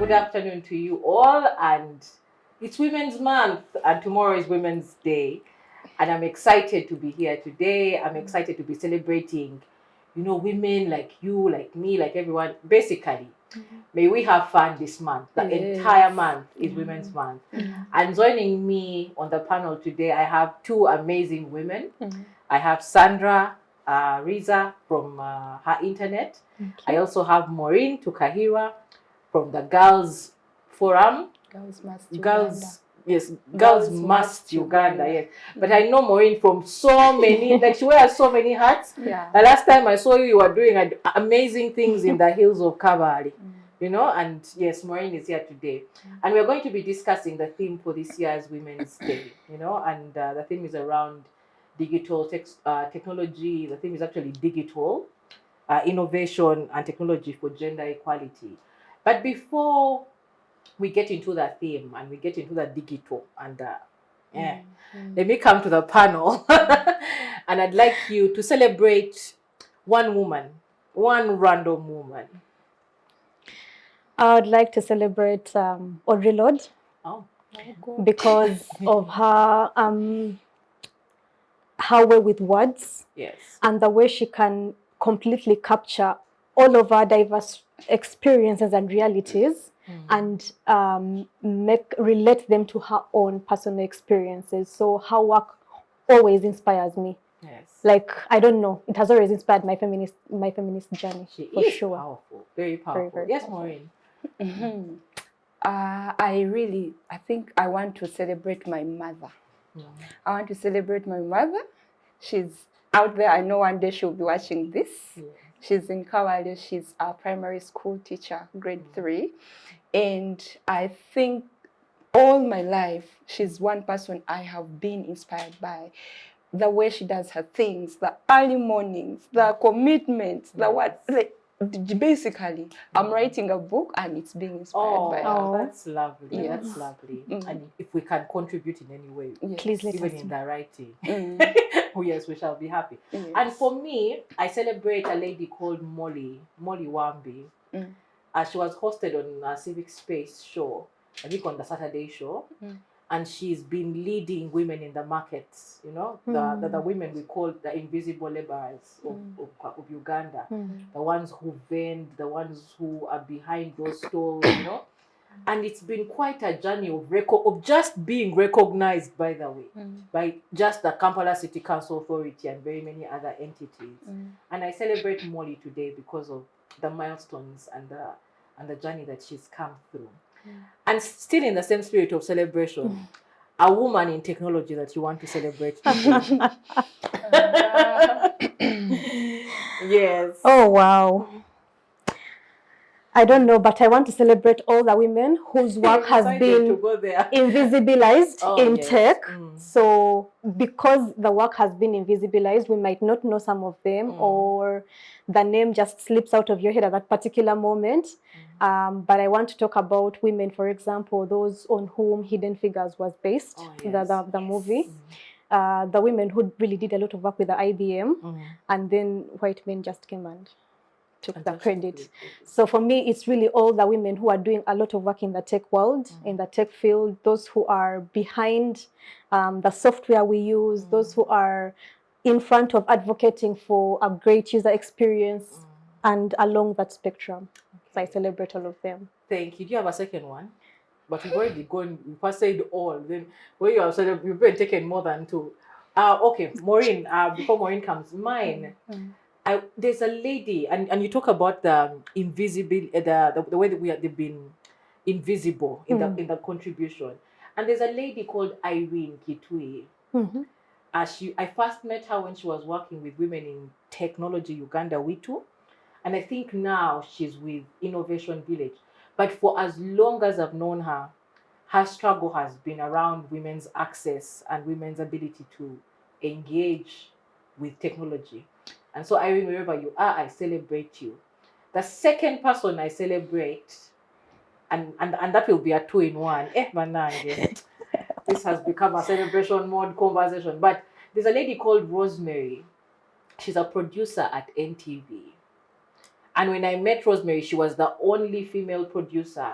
Good afternoon to you all, and it's Women's Month, and tomorrow is Women's Day, and I'm excited to be here today. I'm excited to be celebrating, women like you, like me, like everyone. Basically, may we have fun this month. The entire month is Women's Month. And joining me on the panel today, I have two amazing women. I have Sandra Riza from her internet. I also have Maurine Tukahirwa from the Girls Forum. Girls Must Uganda. Yes. But I know Maurine from so many, like she wears so many hats. Yeah. The last time I saw you, you were doing amazing things in the hills of Kabale. And yes, Maurine is here today. And we're going to be discussing the theme for this year's Women's Day, and the theme is around digital technology. The theme is actually digital innovation and technology for gender equality. But before we get into that theme and we get into the digital and let me come to the panel and I'd like you to celebrate one woman, one random woman. I would like to celebrate Audre Lorde because of her way with words, yes, and the way she can completely capture all of our diverse experiences and realities and relate them to her own personal experiences. So her work always inspires me. Yes. Like, I don't know, it has always inspired my feminist journey. She for is sure. Powerful, very powerful. Very Yes, powerful. Maureen. I think I want to celebrate my mother. I want to celebrate my mother. She's out there. I know one day she'll be watching this. Yeah. She's in Kawale. She's a primary school teacher, grade 3. And I think all my life, she's one person I have been inspired by. The way she does her things, the early mornings, the commitment, basically, I'm writing a book and it's being inspired by her. Oh, that's lovely. Yes. That's lovely. And if we can contribute in any way, Please let even us in know. the writing, yes, we shall be happy. Yes. And for me, I celebrate a lady called Molly Wambi. She was hosted on a Civic Space show, I think on the Saturday show. And she's been leading women in the markets, the women we call the invisible laborers of Uganda, the ones who vend, the ones who are behind those stalls, And it's been quite a journey of just being recognized, by the way, by just the Kampala City Council Authority and very many other entities. And I celebrate Molly today because of the milestones and the journey that she's come through. And still in the same spirit of celebration, a woman in technology that you want to celebrate today. Yes. Oh, wow. I don't know, but I want to celebrate all the women whose work has been invisibilized in tech. So because the work has been invisibilized, we might not know some of them or the name just slips out of your head at that particular moment. But I want to talk about women, for example, those on whom Hidden Figures was based, the movie. The women who really did a lot of work with the IBM, and then white men just came and took the credit. So for me, it's really all the women who are doing a lot of work in the tech world, in the tech field, those who are behind the software we use, those who are in front of advocating for a great user experience and along that spectrum. So I celebrate all of them. Thank you. Do you have a second one? But we've already gone, we first said all. Then when you have said you've been taken more than 2. Okay, Maureen, before Maureen comes, mine. There's a lady, and you talk about the invisible, the way that they've been invisible in the contribution. And there's a lady called Irene Kitui. I first met her when she was working with Women in Technology Uganda, WITU. And I think now she's with Innovation Village. But for as long as I've known her, her struggle has been around women's access and women's ability to engage with technology. And so, Irene, wherever you are, I celebrate you. The second person I celebrate, and that will be a 2-in-1. This has become a celebration mode conversation. But there's a lady called Rosemary. She's a producer at NTV. And when I met Rosemary, she was the only female producer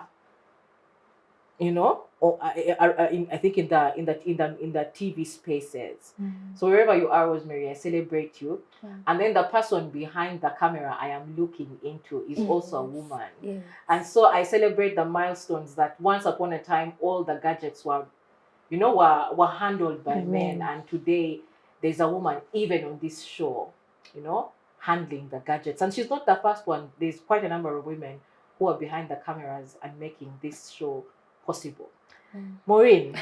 you know, or I think in the TV spaces. So wherever you are, Rosemary, I celebrate you. And then the person behind the camera I am looking into is also a woman. And so I celebrate the milestones that once upon a time all the gadgets were handled by men, and today there's a woman even on this show, handling the gadgets. And she's not the first one. There's quite a number of women who are behind the cameras and making this show possible. Maurine,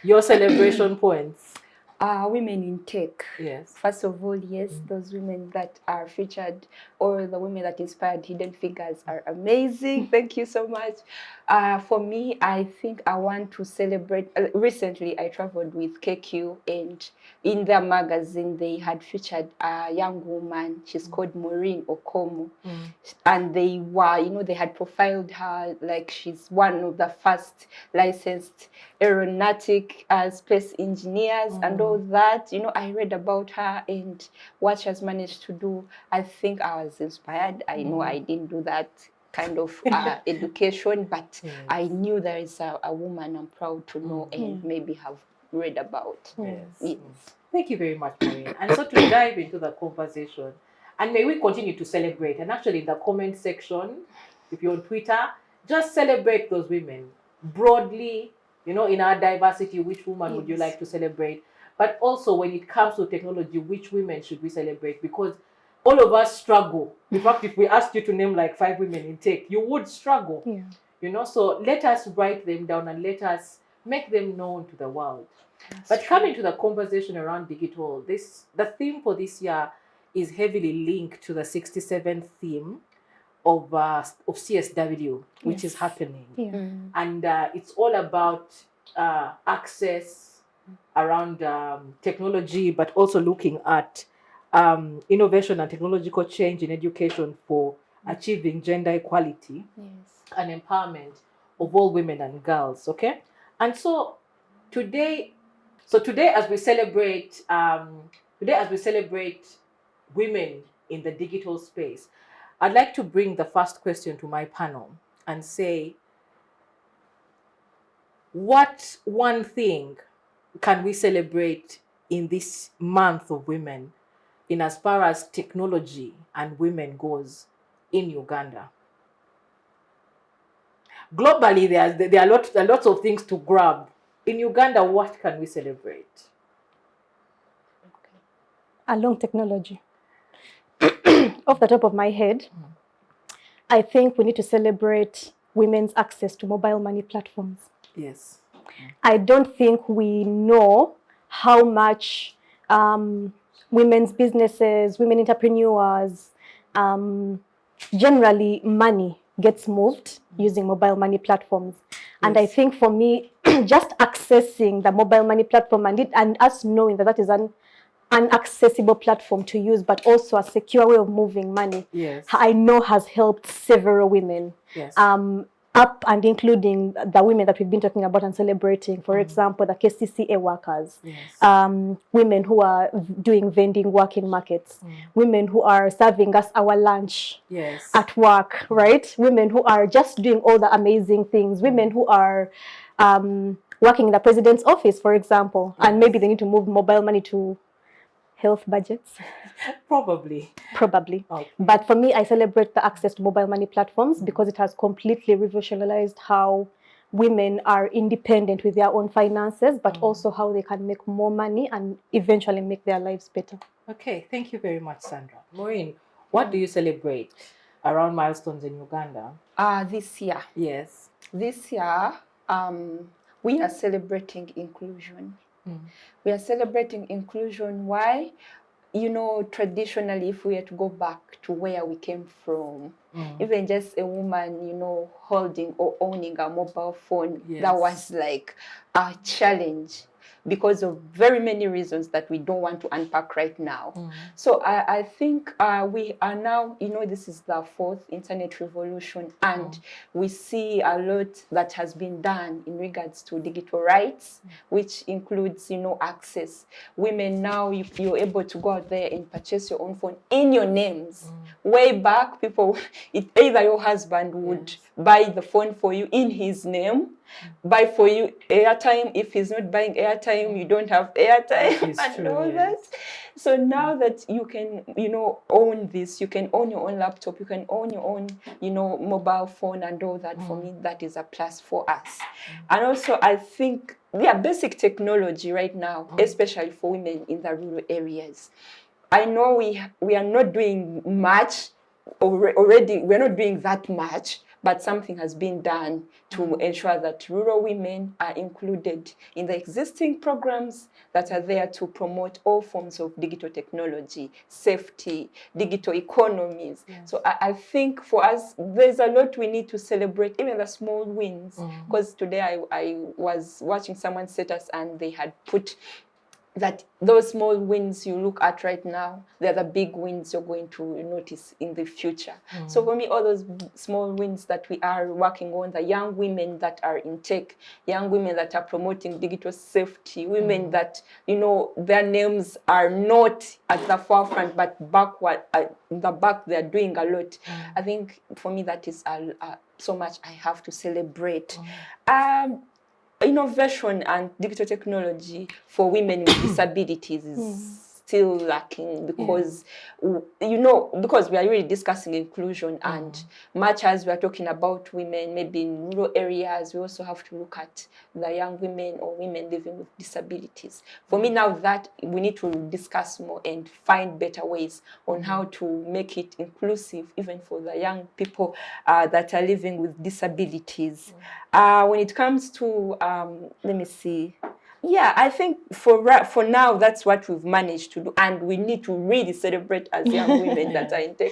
your celebration points. Women in tech. Yes. First of all, yes, those women that are featured, or the women that inspired Hidden Figures, are amazing. Thank you so much. For me, I think I want to celebrate. Recently, I traveled with KQ, and in their magazine, they had featured a young woman. She's called Maurine Okomo. And they were, they had profiled her like she's one of the first licensed aeronautic space engineers and all that. I read about her and what she has managed to do. I think I was inspired. I know I didn't do that kind of education, but I knew there is a woman I'm proud to know and maybe have read about. Yes. Thank you very much, Maureen. And so to dive into the conversation, and may we continue to celebrate. And actually in the comment section, if you're on Twitter, just celebrate those women broadly, in our diversity. Which woman would you like to celebrate? But also when it comes to technology, which women should we celebrate? Because all of us struggle. In fact, if we asked you to name like 5 women in tech, you would struggle. So let us write them down and let us make them known to the world. But coming to the conversation around DigitALL, the theme for this year is heavily linked to the 67th theme of CSW, which is happening. And it's all about access around technology, but also looking at innovation and technological change in education for achieving gender equality and empowerment of all women and girls. Okay, and so today as we celebrate women in the digital space, I'd like to bring the first question to my panel and say, what one thing can we celebrate in this month of women in as far as technology and women goes in Uganda? Globally, there are lots of things to grab. In Uganda, what can we celebrate? Along technology. Off the top of my head, I think we need to celebrate women's access to mobile money platforms. Yes. I don't think we know how much women's businesses, women entrepreneurs, generally money gets moved using mobile money platforms. And I think for me, just accessing the mobile money platform and us knowing that is an accessible platform to use, but also a secure way of moving money, I know has helped several women. Up and including the women that we've been talking about and celebrating, for example, the KCCA workers, women who are doing vending work in markets, women who are serving us our lunch at work, right? Women who are just doing all the amazing things, women who are working in the president's office, for example, and maybe they need to move mobile money to health budgets. Probably. Okay. But for me, I celebrate the access to mobile money platforms because it has completely revolutionized how women are independent with their own finances, but also how they can make more money and eventually make their lives better. Okay, thank you very much, Sandra. Maurine, what do you celebrate around milestones in Uganda? This year. Yes. This year, we are celebrating inclusion. We are celebrating inclusion. Why? Traditionally, if we had to go back to where we came from, even just a woman, holding or owning a mobile phone, that was like a challenge because of very many reasons that we don't want to unpack right now. So I think we are now, this is the 4th internet revolution, and we see a lot that has been done in regards to digital rights, which includes, access. Women now, you're able to go out there and purchase your own phone in your names. Way back, either your husband would buy the phone for you in his name, buy for you airtime. If he's not buying airtime, you don't have airtime and all that. So now that you can, own this, you can own your own laptop, you can own your own, mobile phone and all that. For me, that is a plus for us. And also, I think, basic technology right now, especially for women in the rural areas. I know we are not doing much already. We're not doing that much, but something has been done to ensure that rural women are included in the existing programs that are there to promote all forms of digital technology, safety, digital economies. Yes. So I think for us, there's a lot we need to celebrate, even the small wins. Because today I was watching someone's status and they had put that those small wins you look at right now, they're the big wins you're going to notice in the future. So for me, all those small wins that we are working on, the young women that are in tech, young women that are promoting digital safety, women that, their names are not at the forefront, but backward, in the back, they're doing a lot. I think for me, that is so much I have to celebrate. Innovation and digital technology for women with disabilities is still lacking because, because we are really discussing inclusion and much as we are talking about women, maybe in rural areas, we also have to look at the young women or women living with disabilities. For me now that we need to discuss more and find better ways on how to make it inclusive even for the young people that are living with disabilities. When it comes to, let me see. Yeah, I think for now, that's what we've managed to do. And we need to really celebrate as young women that are in tech.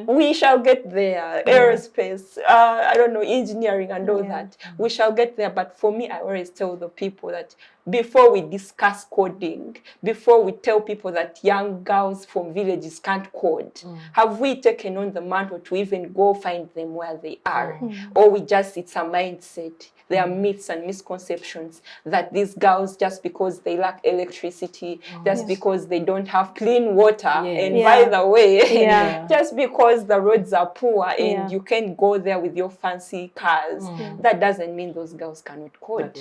We shall get there. Aerospace, I don't know, engineering and all that. We shall get there. But for me, I always tell the people that before we discuss coding, before we tell people that young girls from villages can't code, have we taken on the mantle to even go find them where they are? Or it's a mindset. There are myths and misconceptions that these girls, just because they lack electricity, just because they don't have clean water, and by the way, just because the roads are poor and you can't go there with your fancy cars, that doesn't mean those girls cannot code.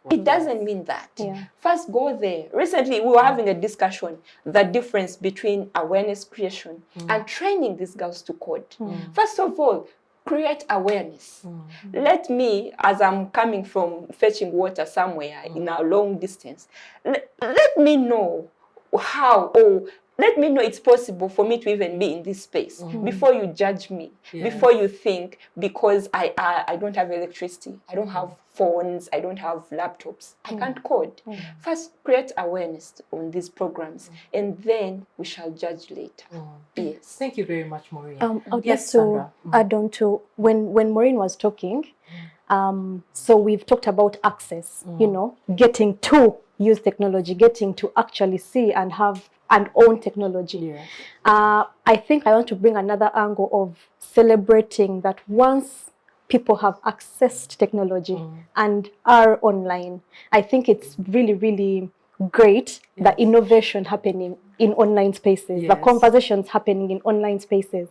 It doesn't mean that. First, go there. Recently, we were having a discussion, the difference between awareness creation and training these girls to code. First of all, create awareness. Let me, as I'm coming from fetching water somewhere in a long distance, let me know how, or let me know it's possible for me to even be in this space before you judge me, before you think because I don't have electricity, I don't have phones, I don't have laptops, I can't code. First, create awareness on these programs, and then we shall judge later. Yes. Thank you very much, Maurine. Yes, to add on to when Maurine was talking, so we've talked about access, getting to use technology, getting to actually see and have and own technology. I think I want to bring another angle of celebrating that once people have accessed technology and are online, I think it's really, really great the innovation happening in online spaces, the conversations happening in online spaces.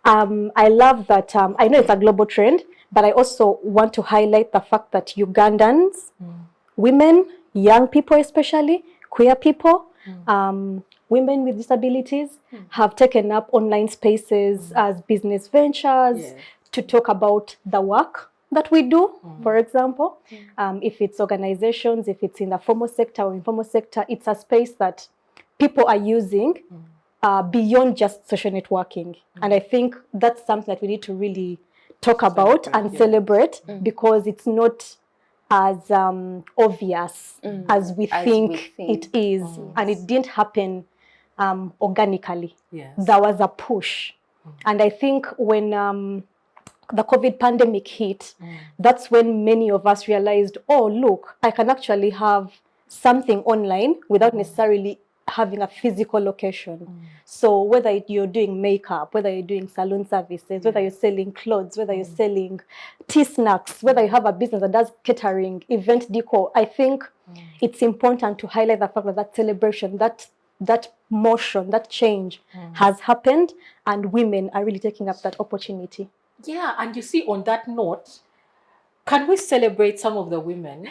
I love that, I know it's a global trend, but I also want to highlight the fact that Ugandans, women, young people especially, queer people, women with disabilities have taken up online spaces as business ventures to talk about the work that we do, for example. If it's organizations, if it's in the formal sector or informal sector, it's a space that people are using beyond just social networking. And I think that's something that we need to really talk about and celebrate because it's not as obvious as we think it is. And it didn't happen organically. There was a push. And I think when the COVID pandemic hit, that's when many of us realized, oh, look, I can actually have something online without necessarily having a physical location. So whether you're doing makeup, whether you're doing salon services, whether you're selling clothes, whether you're selling tea snacks, whether you have a business that does catering, event decor, I think it's important to highlight the fact that that celebration, that motion, that change has happened, and women are really taking up that opportunity. Yeah, and you see, on that note, can we celebrate some of the women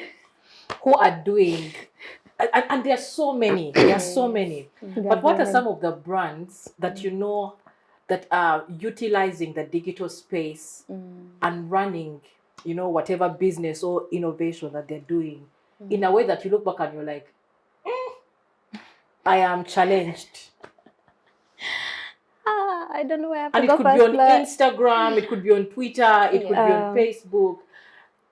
who are doing, and there are so many, but what are some of the brands that you know that are utilizing the digital space and running, you know, whatever business or innovation that they're doing in a way that you look back and you're like, I am challenged. I don't know where I have and to it go could be on first, Instagram, it could be on Twitter, it could be on Facebook.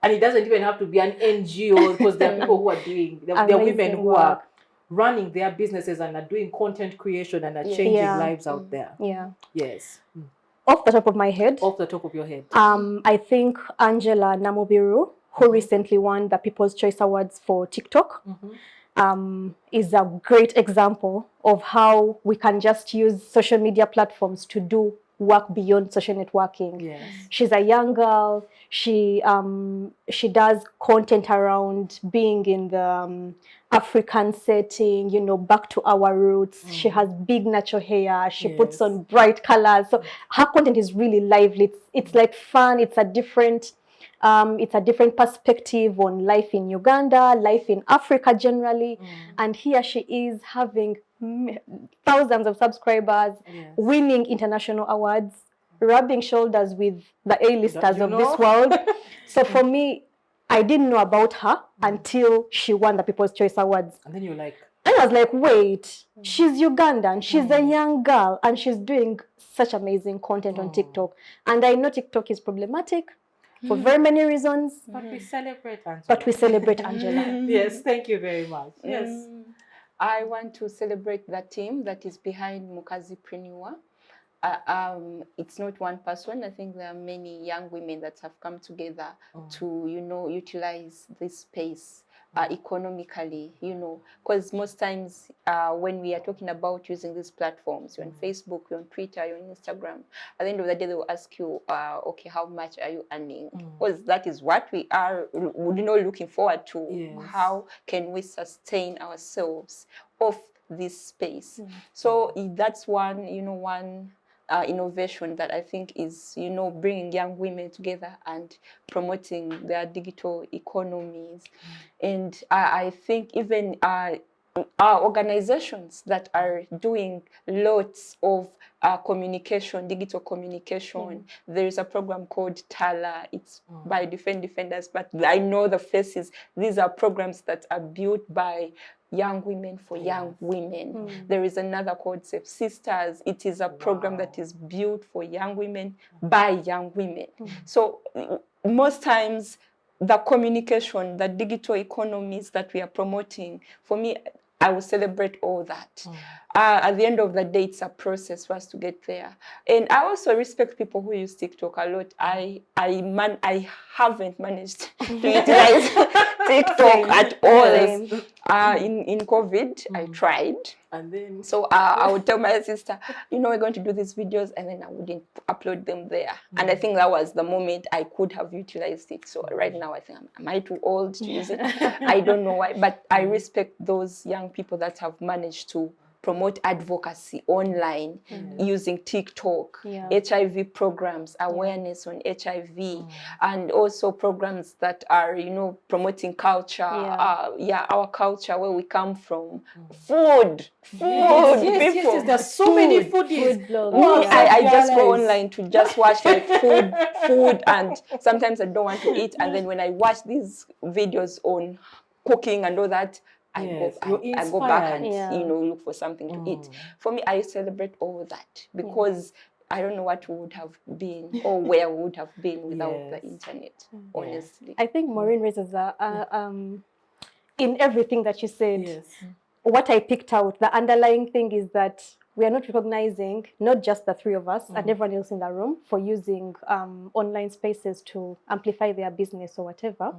And it doesn't even have to be an NGO, because there are people who are doing, there are women who are running their businesses and are doing content creation and are changing lives out there. Yes. Off the top of my head. Off the top of your head. I think Angela Namobiro, who recently won the People's Choice Awards for TikTok, is a great example of how we can just use social media platforms to do work beyond social networking. Yes. She's a young girl. She does content around being in the African setting, you know, back to our roots. She has big natural hair. She puts on bright colors. So her content is really lively. It's like fun. It's a different perspective on life in Uganda, life in Africa generally. And here she is having thousands of subscribers, winning international awards, rubbing shoulders with the A-listers of this world. So for me, I didn't know about her until she won the People's Choice Awards. And then you're like... And I was like, wait, she's Ugandan, she's a young girl, and she's doing such amazing content on TikTok. And I know TikTok is problematic for very many reasons. But we celebrate Angela. Yes, thank you very much. Yes. I want to celebrate the team that is behind Mukazipreneur. It's not one person. I think there are many young women that have come together to, you know, utilize this space economically, you know, because most times when we are talking about using these platforms, you're on Facebook, you're on Twitter, you're on Instagram, at the end of the day, they will ask you, okay, how much are you earning? Because that is what we are, you know, looking forward to. Yes. How can we sustain ourselves off this space? So that's one, you know, innovation that I think is, you know, bringing young women together and promoting their digital economies. And I think even our organizations that are doing lots of communication, digital communication. There is a program called Tala. It's by Defenders, but I know the faces. These are programs that are built by young women for young women. There is another called Safe Sisters. It is a program that is built for young women by young women. So most times the communication, the digital economies that we are promoting, for me, I will celebrate all that. At the end of the day, it's a process for us to get there. And I also respect people who use TikTok a lot. I haven't managed to utilize TikTok at all. In COVID, I tried. And then so I would tell my sister, you know, we're going to do these videos, and then I wouldn't upload them there. And I think that was the moment I could have utilized it. So right now I think, am I too old to use it? I don't know why, but I respect those young people that have managed to promote advocacy online using TikTok, HIV programs, awareness on HIV, and also programs that are, you know, promoting culture, our culture, where we come from, food, people. There's so many foodies. I just go online to just watch like food, and sometimes I don't want to eat, and then when I watch these videos on cooking and all that, I go back and you know, look for something to eat. For me, I celebrate all that because I don't know what we would have been or where we would have been without the internet. Honestly, I think Maurine raises in everything that you said. What I picked out, the underlying thing is that we are not recognizing, not just the three of us and everyone else in the room, for using online spaces to amplify their business or whatever.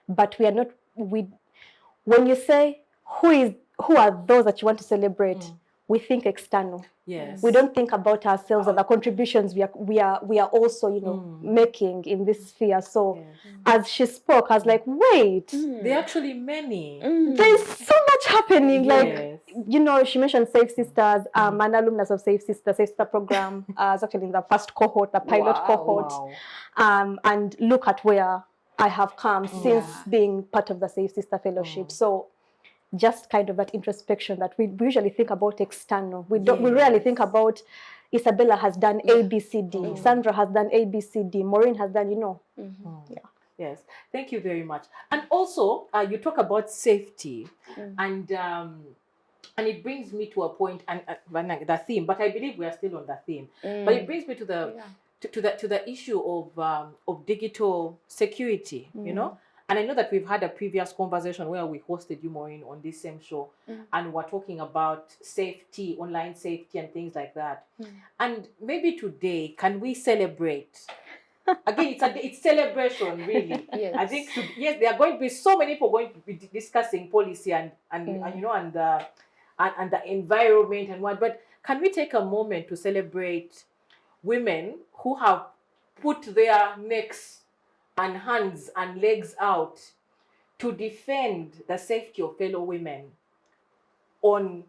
But we are not. When you say who are those that you want to celebrate, we think external. We don't think about ourselves and the contributions we are also, you know, making in this sphere. So as she spoke, I was like, wait, there are actually many. There's so much happening. Like, you know, she mentioned Safe Sisters. An alumnus of Safe Sister program is actually in the first cohort, the pilot cohort. And look at where I have come since being part of the Safe Sister Fellowship. So just kind of that introspection that we usually think about external. We rarely think about Isabella has done A, B, C, D. Sandra has done A, B, C, D. Maurine has done, Yes, thank you very much. And also, you talk about safety, and it brings me to a point, and the theme. But I believe we are still on the theme. But it brings me to the to the issue of digital security. You know, and I know that we've had a previous conversation where we hosted you, Maurine, on this same show, and we're talking about safety, online safety, and things like that. And maybe today, can we celebrate? Again, it's celebration, really. Yes. I think there are going to be so many people going to be discussing policy and you know and the environment and what. But can we take a moment to celebrate women who have put their necks and hands and legs out to defend the safety of fellow women on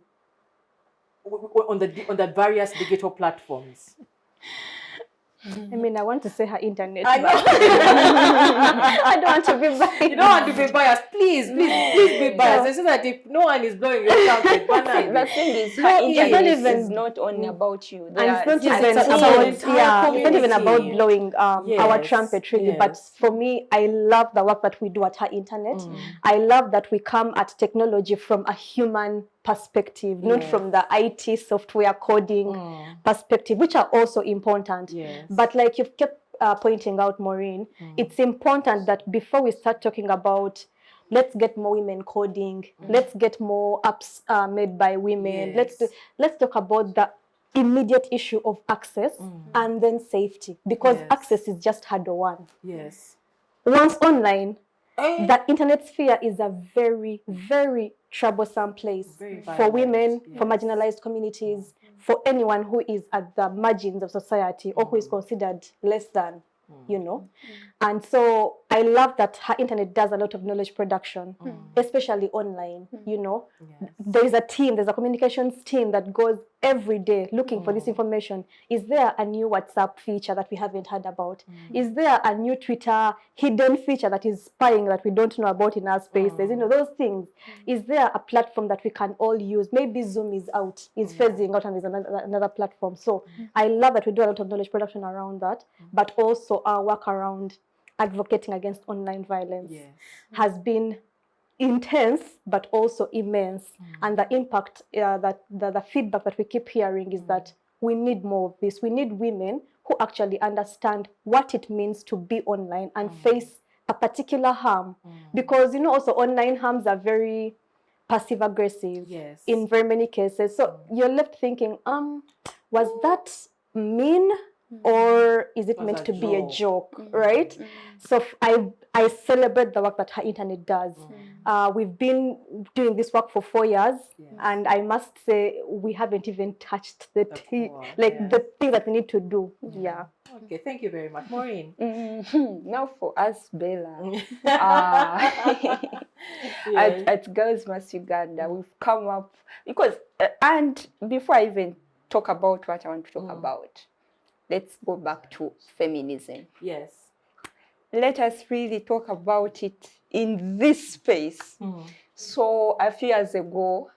the various digital platforms? I mean, I want to say her internet. I know. I don't want to be biased. You don't want to be biased. Please be biased. So that if no one is blowing your trumpet, the thing is, her internet is not only about you. And it's not even about blowing our trumpet, really. Yes. But for me, I love the work that we do at her internet. I love that we come at technology from a human perspective, not from the IT software coding perspective, which are also important. But like you've kept pointing out, Maurine, it's important that before we start talking about let's get more women coding, let's get more apps made by women, let's talk about the immediate issue of access and then safety, because access is just hurdle one. Once online, the internet sphere is a very, very troublesome place for women, for marginalized communities, for anyone who is at the margins of society or who is considered less than, you know. And so I love that her internet does a lot of knowledge production, especially online, you know. There is a team, there's a communications team that goes every day looking for this information. Is there a new WhatsApp feature that we haven't heard about? Is there a new Twitter hidden feature that is spying that we don't know about in our spaces? You know, those things. Is there a platform that we can all use? Maybe Zoom is out, is phasing out, and there's another platform. So I love that we do a lot of knowledge production around that, but also our work around advocating against online violence has been intense but also immense, and the impact that the feedback that we keep hearing is that we need more of this. We need women who actually understand what it means to be online and face a particular harm, because you know also online harms are very passive aggressive in very many cases. So you're left thinking, was that mean? Or is it meant to be a joke, right? So I celebrate the work that her internet does. We've been doing this work for 4 years, and I must say we haven't even touched the the thing that we need to do. Okay, thank you very much, Maurine. Now for us, Bella, at Girls Must Uganda, we've come up because and before I even talk about what I want to talk about, let's go back to feminism. Let us really talk about it in this space. So a few years ago,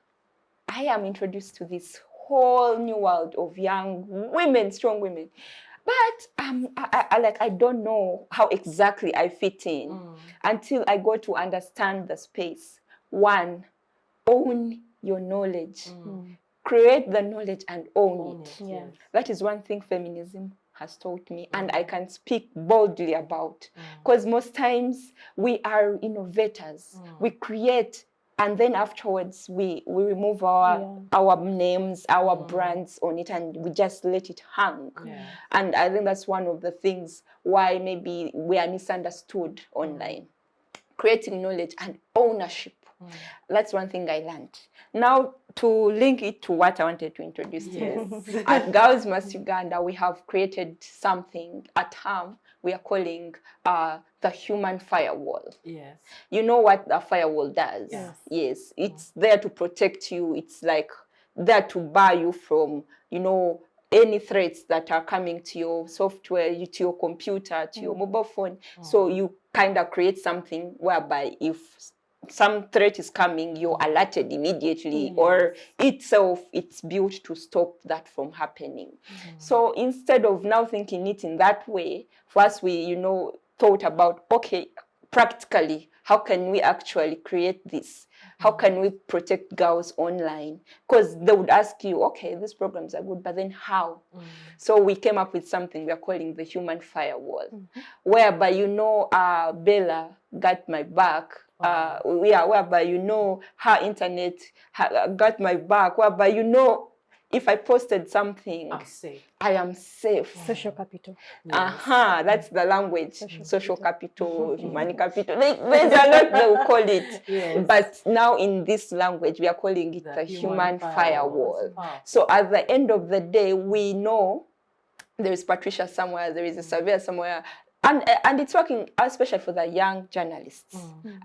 I am introduced to this whole new world of young women, strong women. But I don't know how exactly I fit in until I got to understand the space. One, own your knowledge. Create the knowledge and own it. That is one thing feminism has taught me, and I can speak boldly about. Because most times we are innovators. We create, and then afterwards we remove our names, our brands on it, and we just let it hang. And I think that's one of the things why maybe we are misunderstood online. Creating knowledge and ownership. That's one thing I learned. Now, to link it to what I wanted to introduce to at Girls Must Uganda, we have created something, a term we are calling the Human Firewall. You know what the firewall does? It's there to protect you. It's like there to bar you from, you know, any threats that are coming to your software, to your computer, to your mobile phone. So you kind of create something whereby if some threat is coming, you're alerted immediately, or itself, it's built to stop that from happening. So instead of now thinking it in that way, first we, thought about, okay, practically, how can we actually create this? How can we protect girls online? Because they would ask you, okay, these programs are good, but then how? So we came up with something we are calling the Human Firewall, whereby, Bella got my back. Whereby, her internet got my back, whereby, if I posted something, I am safe. Social capital. That's the language. Social capital, human capital. There's a lot they will call it. But now in this language, we are calling it the human firewall. So at the end of the day, we know there is Patricia somewhere, there is a surveyor somewhere. And it's working especially for the young journalists.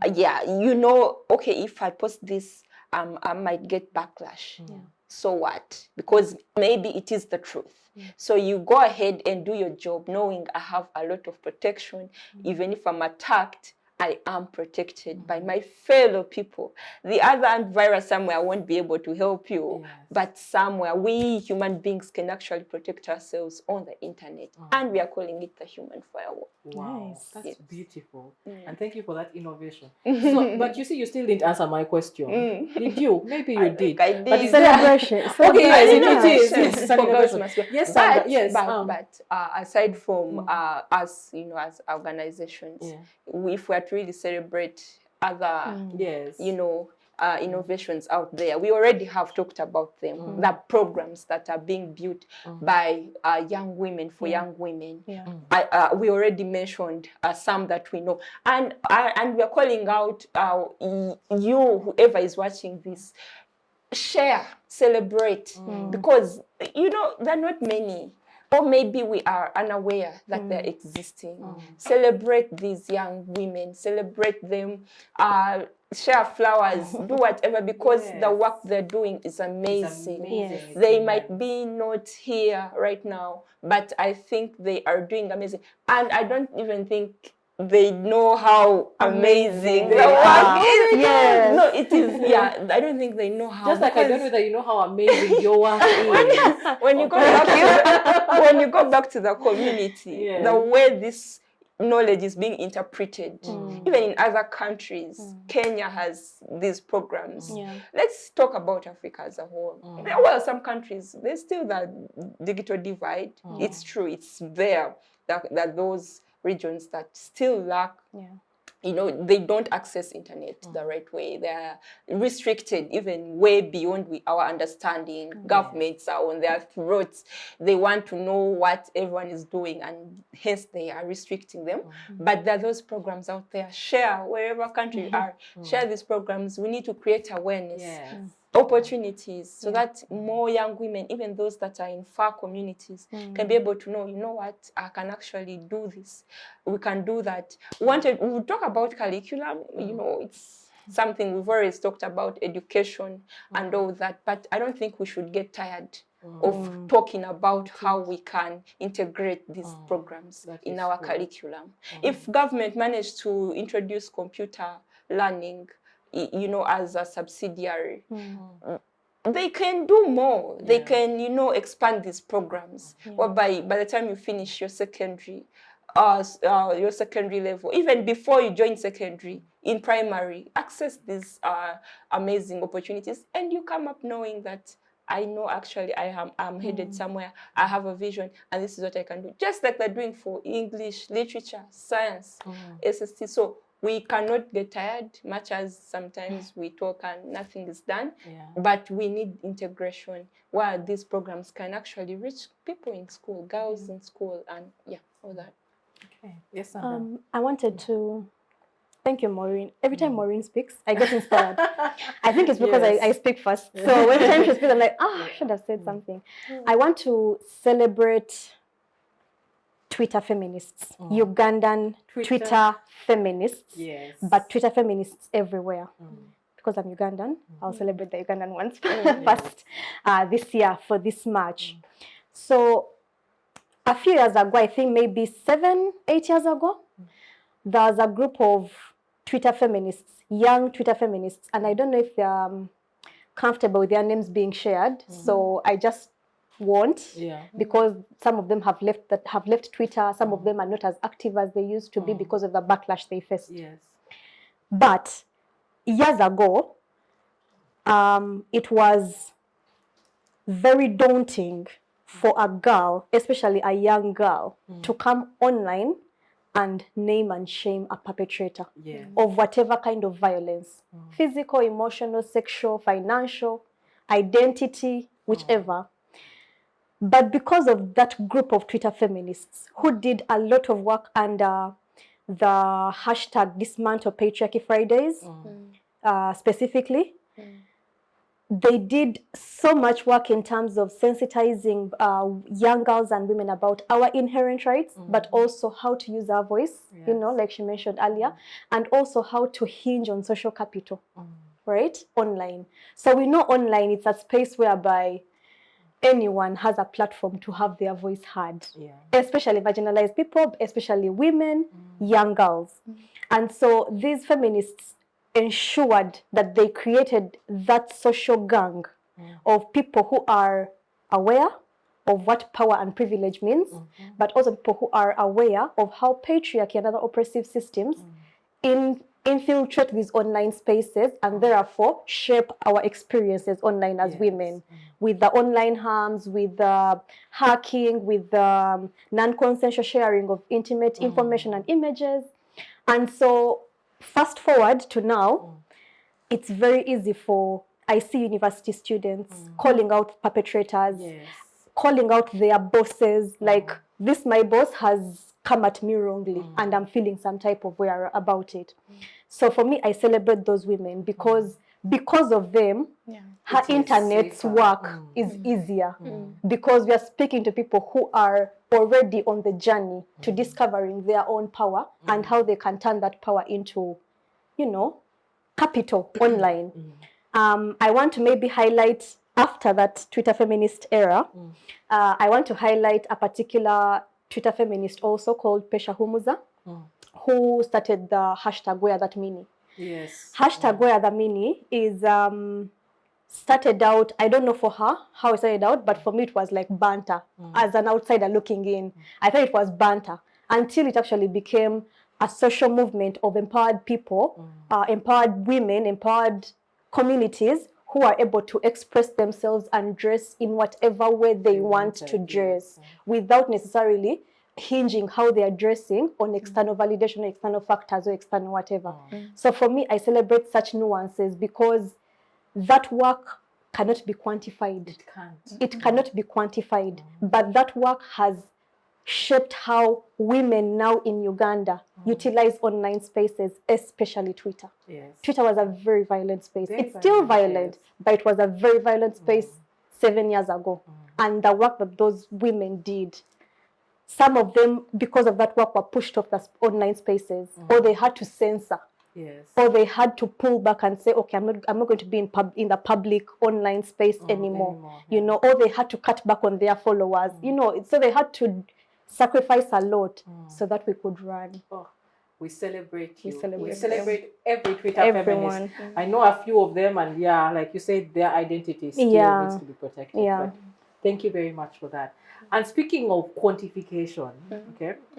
Okay, if I post this, I might get backlash. So what? Because maybe it is the truth. So you go ahead and do your job knowing I have a lot of protection. Even if I'm attacked, I am protected by my fellow people. The other antivirus somewhere won't be able to help you, but somewhere we human beings can actually protect ourselves on the internet, and we are calling it the human firewall. Wow, that's beautiful. And thank you for that innovation. So, but you see, you still didn't answer my question. Did you? Maybe you did. I did. But is Celebration. Okay, yes, it is. Yes, Celebration. Yes, Sandra. Yes. But aside from us, as organizations, if we are to really celebrate other, innovations out there, we already have talked about them. The programs that are being built by young women for young women. We already mentioned some that we know, and we are calling out you, whoever is watching this, share, celebrate, because there are not many. Or maybe we are unaware that they're existing. Celebrate these young women, celebrate them, share flowers, do whatever, because the work they're doing is amazing. They might be not here right now, but I think they are doing amazing. And I don't even think they know how amazing the work is. No, it is. I don't think they know how. Just like I don't know that you know how amazing your work is. When you go back to the community, the way this knowledge is being interpreted, even in other countries, Kenya has these programs. Let's talk about Africa as a whole. Well, some countries, there's still that digital divide. It's true, it's there, that those regions that still lack, they don't access internet the right way. They're restricted even way beyond our understanding. Governments are on their throats. They want to know what everyone is doing, and hence they are restricting them. But there are those programs out there. Share wherever country you are. Share these programs. We need to create awareness. Opportunities, so that more young women, even those that are in far communities, can be able to know, what, I can actually do this. We can do that. We talk about curriculum, it's something we've always talked about, education and all that, but I don't think we should get tired of talking about how we can integrate these programs in our curriculum. If government managed to introduce computer learning, as a subsidiary, they can do more. They can, expand these programs. Or by the time you finish your secondary level, even before you join secondary, in primary, access these amazing opportunities, and you come up knowing that I know actually I'm headed somewhere. I have a vision, and this is what I can do. Just like they're doing for English, literature, science, SST. So we cannot get tired, much as sometimes we talk and nothing is done. But we need integration where these programs can actually reach people in school, girls in school, and all that. Okay. Yes, Sandra. I wanted to thank you, Maurine. Every time Maurine speaks, I get inspired. I think it's because I speak first. So every time she speaks, I'm like, I should have said something. I want to celebrate Twitter feminists, Ugandan Twitter feminists, but Twitter feminists everywhere. Because I'm Ugandan, I'll celebrate the Ugandan ones first this year for this March. So a few years ago, I think maybe 7, 8 years ago, there was a group of Twitter feminists, young Twitter feminists, and I don't know if they're comfortable with their names being shared. So I just won't, because some of them have left Twitter. Some of them are not as active as they used to be because of the backlash they faced. Yes. But years ago, it was very daunting for a girl, especially a young girl, to come online and name and shame a perpetrator of whatever kind of violence, physical, emotional, sexual, financial, identity, whichever. But because of that group of Twitter feminists who did a lot of work under the hashtag Dismantle Patriarchy Fridays, specifically, they did so much work in terms of sensitizing young girls and women about our inherent rights, but also how to use our voice, you know, like she mentioned earlier, and also how to hinge on social capital, right, online. So we know online it's a space whereby anyone has a platform to have their voice heard, especially marginalized people, especially women, young girls. And so these feminists ensured that they created that social gang of people who are aware of what power and privilege means, but also people who are aware of how patriarchy and other oppressive systems infiltrate these online spaces and therefore shape our experiences online as women, with the online harms, with the hacking, with the non-consensual sharing of intimate information and images. And so fast forward to now, it's very easy for, I see university students calling out perpetrators, calling out their bosses, like, this my boss has come at me wrongly and I'm feeling some type of way about it. So for me, I celebrate those women because of them, her internet's work is easier, because we are speaking to people who are already on the journey to discovering their own power and how they can turn that power into, you know, capital online. I want to maybe highlight, after that Twitter feminist era, I want to highlight a particular Twitter feminist also called Pesha Humuza, who started the hashtag Wear That Mini. Hashtag Wear That Mini is started out, I don't know for her how it started out, but for me it was like banter. As an outsider looking in, I thought it was banter until it actually became a social movement of empowered people, empowered women, empowered communities who are able to express themselves and dress in whatever way they want to dress, without necessarily hinging how they are dressing on external validation, external factors, or external whatever. So for me, I celebrate such nuances because that work cannot be quantified. It can't. It cannot be quantified, but that work has shaped how women now in Uganda utilize online spaces, especially Twitter. Twitter was a very violent space. It's still violent, but it was a very violent space 7 years ago. And the work that those women did, some of them, because of that work, were pushed off the online spaces, or they had to censor. Or they had to pull back and say, okay, I'm not going to be in the public online space anymore. You know, or they had to cut back on their followers. You know, so they had to sacrifice a lot so that we could run. We celebrate you. We celebrate every Twitter feminist. I know a few of them, and like you said, their identity still needs to be protected. But thank you very much for that. And speaking of quantification,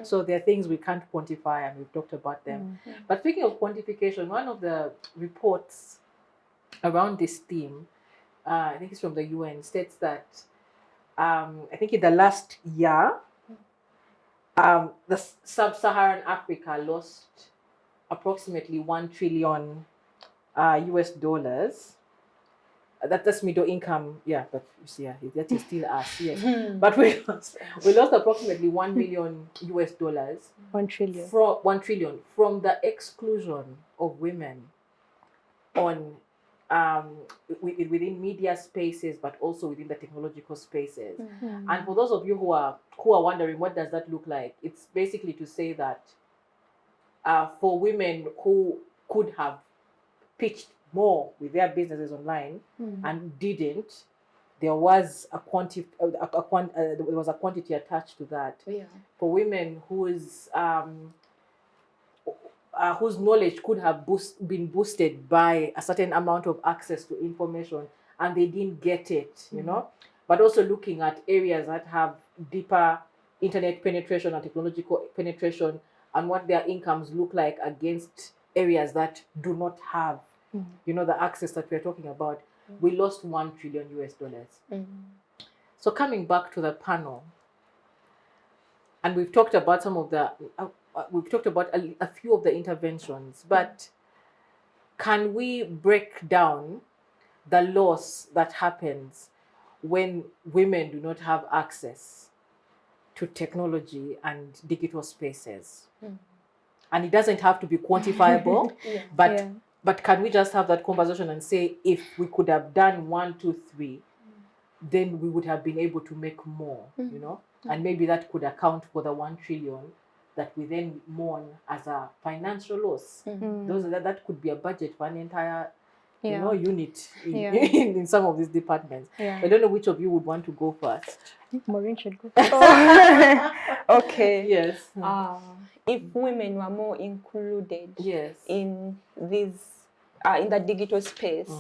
so there are things we can't quantify, and we've talked about them. But speaking of quantification, one of the reports around this theme, I think it's from the UN, states that I think in the last year, the sub-Saharan Africa lost approximately $1 trillion US dollars. That's middle income, but you see, that is still us, But we lost approximately $1 million US dollars. 1 trillion. From 1 trillion from the exclusion of women on within media spaces, but also within the technological spaces. And for those of you who are wondering what does that look like, it's basically to say that for women who could have pitched more with their businesses online and didn't, there was a quantity attached to that. For women whose knowledge could have been boosted by a certain amount of access to information, and they didn't get it, you know. But also looking at areas that have deeper internet penetration and technological penetration, and what their incomes look like against areas that do not have, you know, the access that we're talking about. We lost $1 trillion. So coming back to the panel, and we've talked about some of the, we've talked about a few of the interventions, but can we break down the loss that happens when women do not have access to technology and digital spaces? And it doesn't have to be quantifiable, but can we just have that conversation and say, if we could have done 1, 2, 3, then we would have been able to make more, you know? And maybe that could account for the 1 trillion that we then mourn as a financial loss. That could be a budget for an entire you know, unit in some of these departments. I don't know which of you would want to go first. I think Maurine should go. Okay. Yes. If women were more included in this, in the digital space,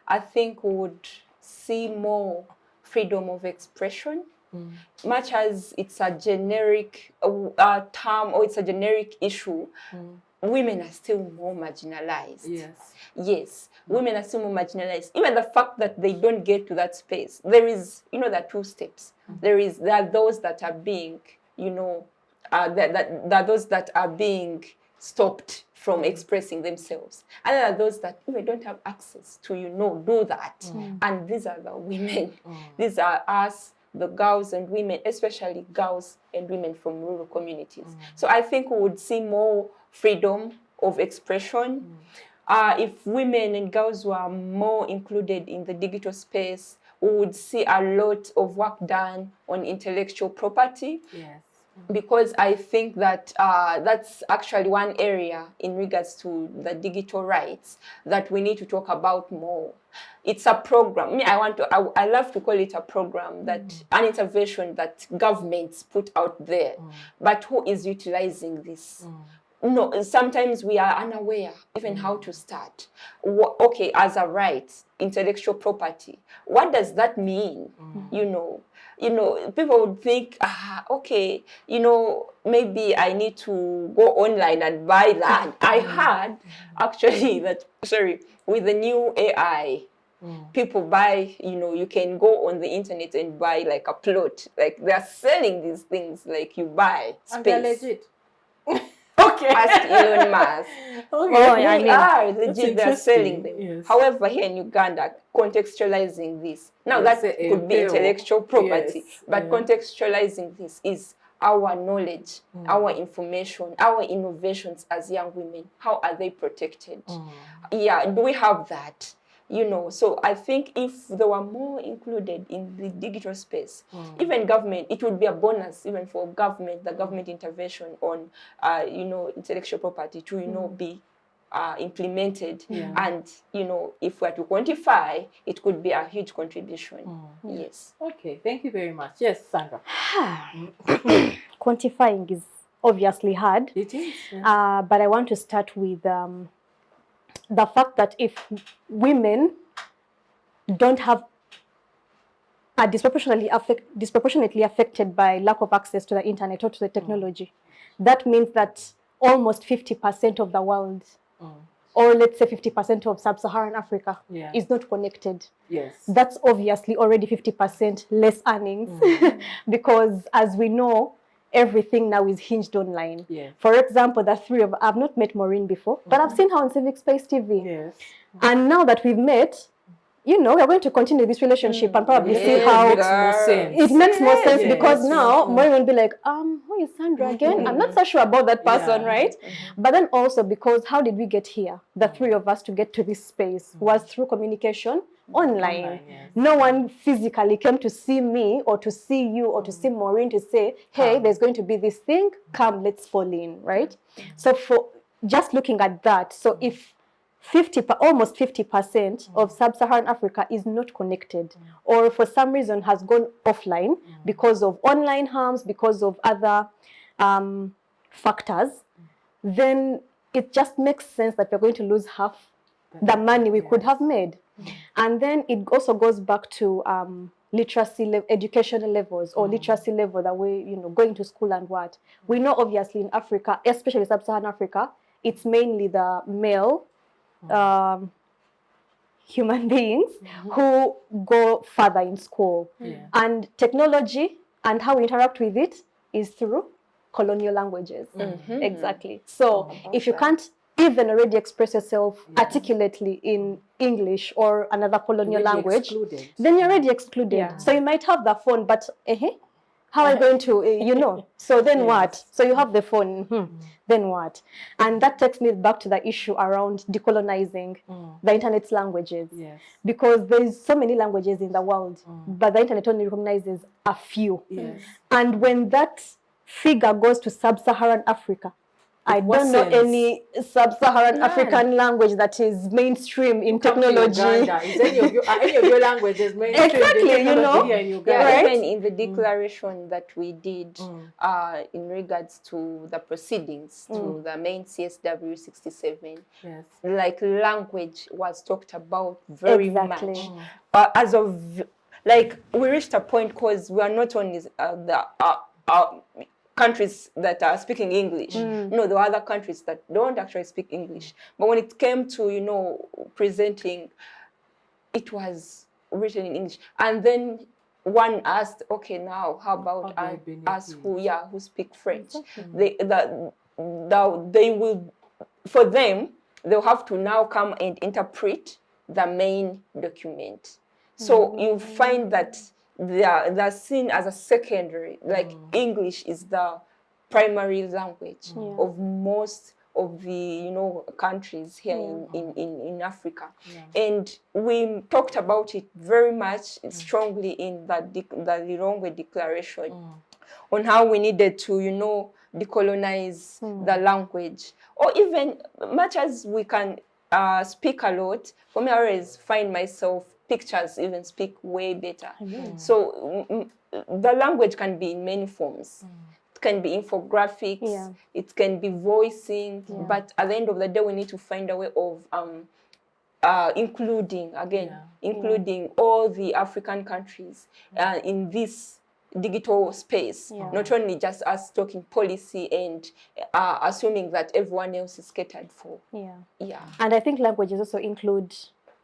I think we would see more freedom of expression. Much as it's a generic term or it's a generic issue, women are still more marginalized. Yes, women are still more marginalized. Even the fact that they don't get to that space, there is, you know, there are 2 steps. There are those that are being, you know, there are those that are being stopped from expressing themselves, and there are those that even don't have access to, you know, do that. And these are the women. These are us, the girls and women, especially girls and women from rural communities. So I think we would see more freedom of expression. If women and girls were more included in the digital space, we would see a lot of work done on intellectual property. Because I think that that's actually one area in regards to the digital rights that we need to talk about more. It's a program. I love to call it a program, that an intervention that governments put out there. But who is utilizing this? No, sometimes we are unaware even how to start. Okay, as a right, intellectual property, what does that mean? You know, people would think, okay, you know, maybe I need to go online and buy land. I heard actually that, with the new AI, people buy, you know, you can go on the internet and buy like a plot. Like they're selling these things, like you buy space. And they're legit. Ask Elon Musk. They are legit, they're selling them. However, here in Uganda, contextualizing this, now that could be intellectual property, but contextualizing this is our knowledge, our information, our innovations as young women. How are they protected? Do we have that? You know, so I think if there were more included in the digital space, even government, it would be a bonus even for government, the government intervention on, you know, intellectual property to, you know, be implemented. And, you know, if we are to quantify, it could be a huge contribution. Yes. Okay, thank you very much. Yes, Sandra. Quantifying is obviously hard. It is. But I want to start with the fact that if women don't have are disproportionately affected by lack of access to the internet or to the technology, that means that almost 50% of the world, or let's say 50% of sub-Saharan Africa, is not connected. That's obviously already 50% less earnings, because as we know, everything now is hinged online. For example, the 3 of I've not met Maurine before, but I've seen her on Civic Space TV. And now that we've met, you know, we're going to continue this relationship and probably see how it makes more sense. It makes more sense because now Maurine will be like, who is Sandra again? I'm not so sure about that person, right? But then also because how did we get here? The 3 of us to get to this space was through communication online. No one physically came to see me or to see you or to see Maurine to say, hey, there's going to be this thing, come, let's fall in, right? So for just looking at that, so if almost 50% of sub-Saharan Africa is not connected, or for some reason has gone offline because of online harms, because of other factors, then it just makes sense that we're going to lose half the money we could have made. And then it also goes back to literacy educational levels, or literacy level that we, going to school and what. We know obviously in Africa, especially sub-Saharan Africa, it's mainly the male human beings who go further in school. And technology and how we interact with it is through colonial languages. Exactly. So if you can't even already express yourself articulately in English or another colonial language, then you're already excluded. So you might have the phone, but how are you going to, so then what? So you have the phone, then what? And that takes me back to the issue around decolonizing the internet's languages. Because there's so many languages in the world, but the internet only recognizes a few. And when that figure goes to sub-Saharan Africa, I don't know any sub-Saharan African language that is mainstream in technology. Is any of your languages mainstream? Exactly, here in Uganda? Yeah, even in the declaration that we did in regards to the proceedings to the main CSW 67, like language was talked about very much. As of, like, we reached a point because we are not only the countries that are speaking English. No, there are other countries that don't actually speak English. But when it came to, presenting, it was written in English. And then one asked, okay, now how about us who speak French? They will, for them, they'll have to now come and interpret the main document. So you find that they're seen as a secondary, like English is the primary language of most of the countries here in Africa. And we talked about it very much strongly in the Lilongwe Declaration on how we needed to decolonize the language, or even much as we can speak a lot. For me, I always find myself pictures even speak way better. So the language can be in many forms. It can be infographics, it can be voicing, but at the end of the day, we need to find a way of including all the African countries in this digital space, not only just us talking policy and assuming that everyone else is catered for. And I think languages also include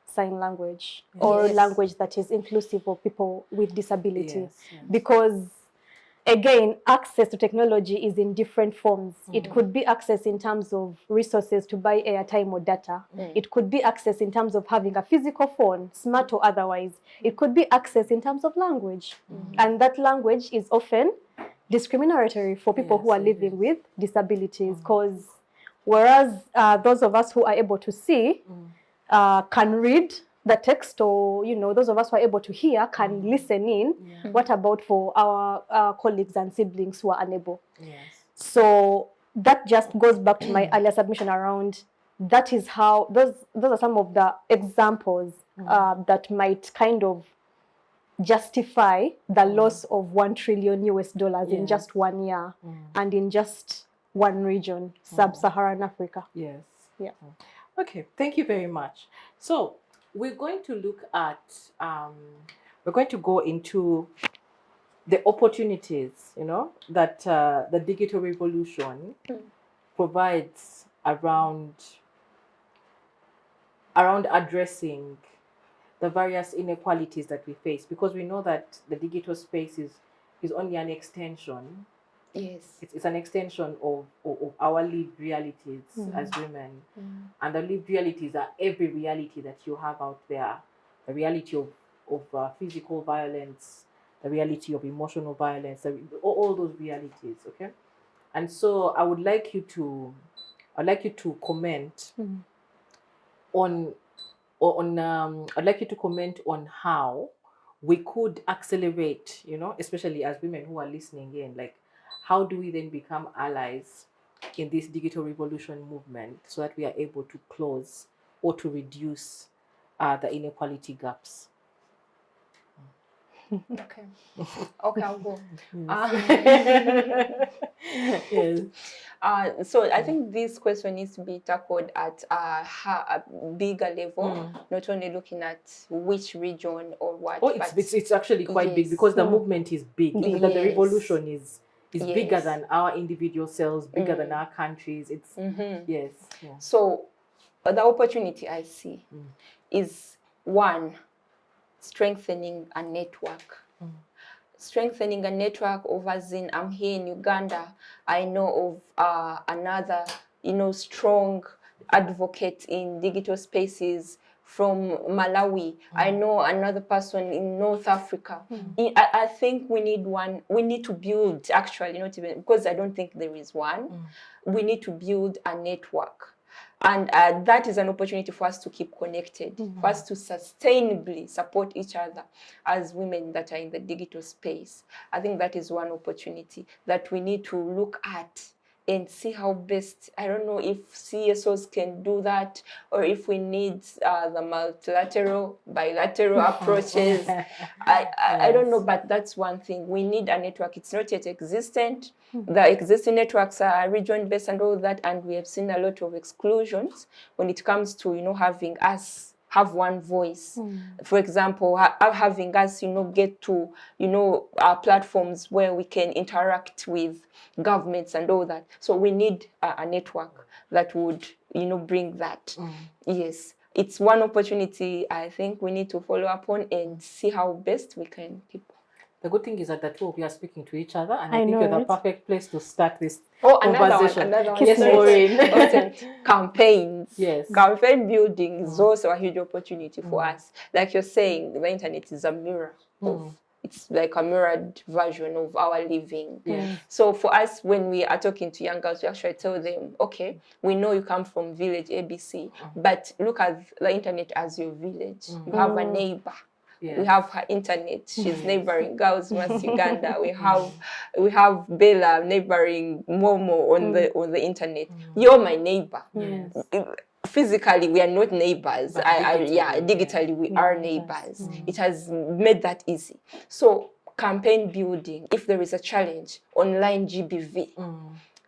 sign language, or language that is inclusive of people with disability, because again, access to technology is in different forms. It could be access in terms of resources to buy airtime or data. It could be access in terms of having a physical phone, smart or otherwise. It could be access in terms of language. And that language is often discriminatory for people who are living with disabilities, because whereas those of us who are able to see can read the text, or those of us who are able to hear can listen in. What about for our colleagues and siblings who are unable? So that just goes back to my earlier submission around, that is how those are some of the examples that might kind of justify the loss of $1 trillion in just 1 year and in just one region, sub-Saharan Africa. Okay, thank you very much. So we're going to look at, we're going to go into the opportunities, that the digital revolution provides around addressing the various inequalities that we face, because we know that the digital space is only an extension. It's an extension of our lived realities as women. And the lived realities are every reality that you have out there. The reality of physical violence, the reality of emotional violence, all those realities, okay? And so I'd like you to comment on how we could accelerate, especially as women who are listening in, like, how do we then become allies in this digital revolution movement so that we are able to close or to reduce the inequality gaps? Okay. Okay, I'll go. Yes. So I think this question needs to be tackled at a bigger level, not only looking at which region or what. Oh, it's actually quite big, because the movement is big. Even that the revolution is bigger than our individual selves, bigger than our countries. It's yes. Yeah. So the opportunity I see is, one, strengthening a network. Strengthening a network of, as in, I'm here in Uganda, I know of another, strong advocate in digital spaces from Malawi. I know another person in North Africa. I think we need to build, actually, not even, because I don't think there is one. We need to build a network. And that is an opportunity for us to keep connected, for us to sustainably support each other as women that are in the digital space. I think that is one opportunity that we need to look at and see how best, I don't know if CSOs can do that, or if we need the multilateral, bilateral approaches. I don't know, but that's one thing. We need a network. It's not yet existent. The existing networks are region-based and all that, and we have seen a lot of exclusions when it comes to, having us have one voice. For example, having us, get to, our platforms where we can interact with governments and all that. So we need a network that would, bring that. Yes. It's one opportunity I think we need to follow up on and see how best we can keep. The good thing is that the two of you are speaking to each other, and I think you're the perfect place to start this conversation. Another one. Yes, Maurine. Campaigns. Yes. Campaign building is also a huge opportunity for us. Like you're saying, the internet is a mirror of, it's like a mirrored version of our living. So for us, when we are talking to young girls, we actually tell them, okay, we know you come from village ABC, but look at the internet as your village. You have a neighbor. We have her internet. She's neighboring Girls West Uganda. We have Bella neighboring Momo on the internet. You're my neighbor. Physically, we are not neighbors. Digitally, we are neighbors. It has made that easy. So campaign building, if there is a challenge, online GBV,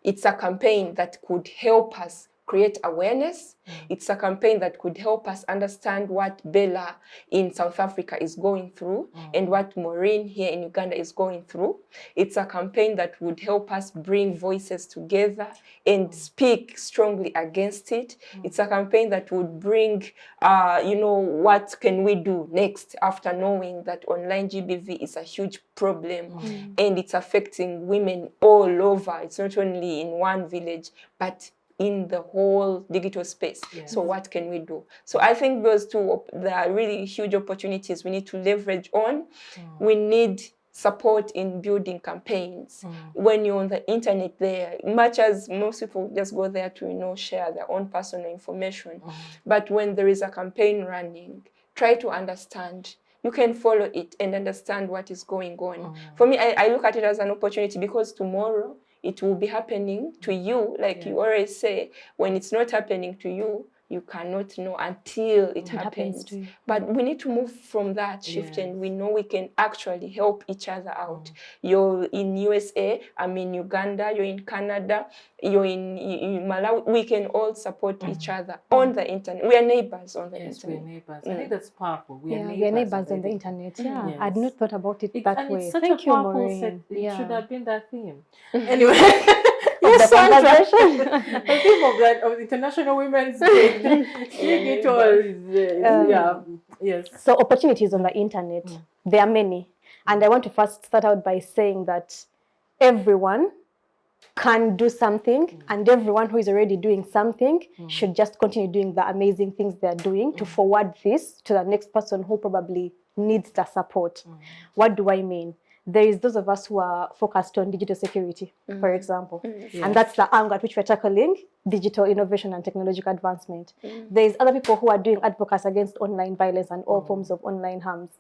it's a campaign that could help us create awareness. It's a campaign that could help us understand what Bella in South Africa is going through and what Maurine here in Uganda is going through. It's a campaign that would help us bring voices together and speak strongly against it. It's a campaign that would bring, what can we do next after knowing that online GBV is a huge problem and it's affecting women all over. It's not only in one village, but in the whole digital space. So what can we do? So I think those two, there are really huge opportunities we need to leverage on. We need support in building campaigns. When you're on the internet there, much as most people just go there to, share their own personal information. But when there is a campaign running, try to understand. You can follow it and understand what is going on. For me, I look at it as an opportunity, because tomorrow, it will be happening to you, like you always say. When it's not happening to you, you cannot know until it happens to you. But we need to move from that shift, and we know we can actually help each other out. You're in USA, I'm in Uganda, you're in Canada, you're in Malawi. We can all support each other on the internet. We are neighbors on the internet. Yes, we're neighbors. I think that's powerful. We are neighbors on the internet. Yeah, I'd not thought about it that way. It's such Thank a you, powerful Maurine. It should have been that theme. Anyway. Yes, Sandra. The theme of International Women's Day. Yes. So opportunities on the internet, there are many. And I want to first start out by saying that everyone can do something, and everyone who is already doing something should just continue doing the amazing things they're doing to forward this to the next person who probably needs the support. What do I mean? There is those of us who are focused on digital security, for example. And that's the angle at which we're tackling digital innovation and technological advancement. There's other people who are doing advocacy against online violence and all forms of online harms.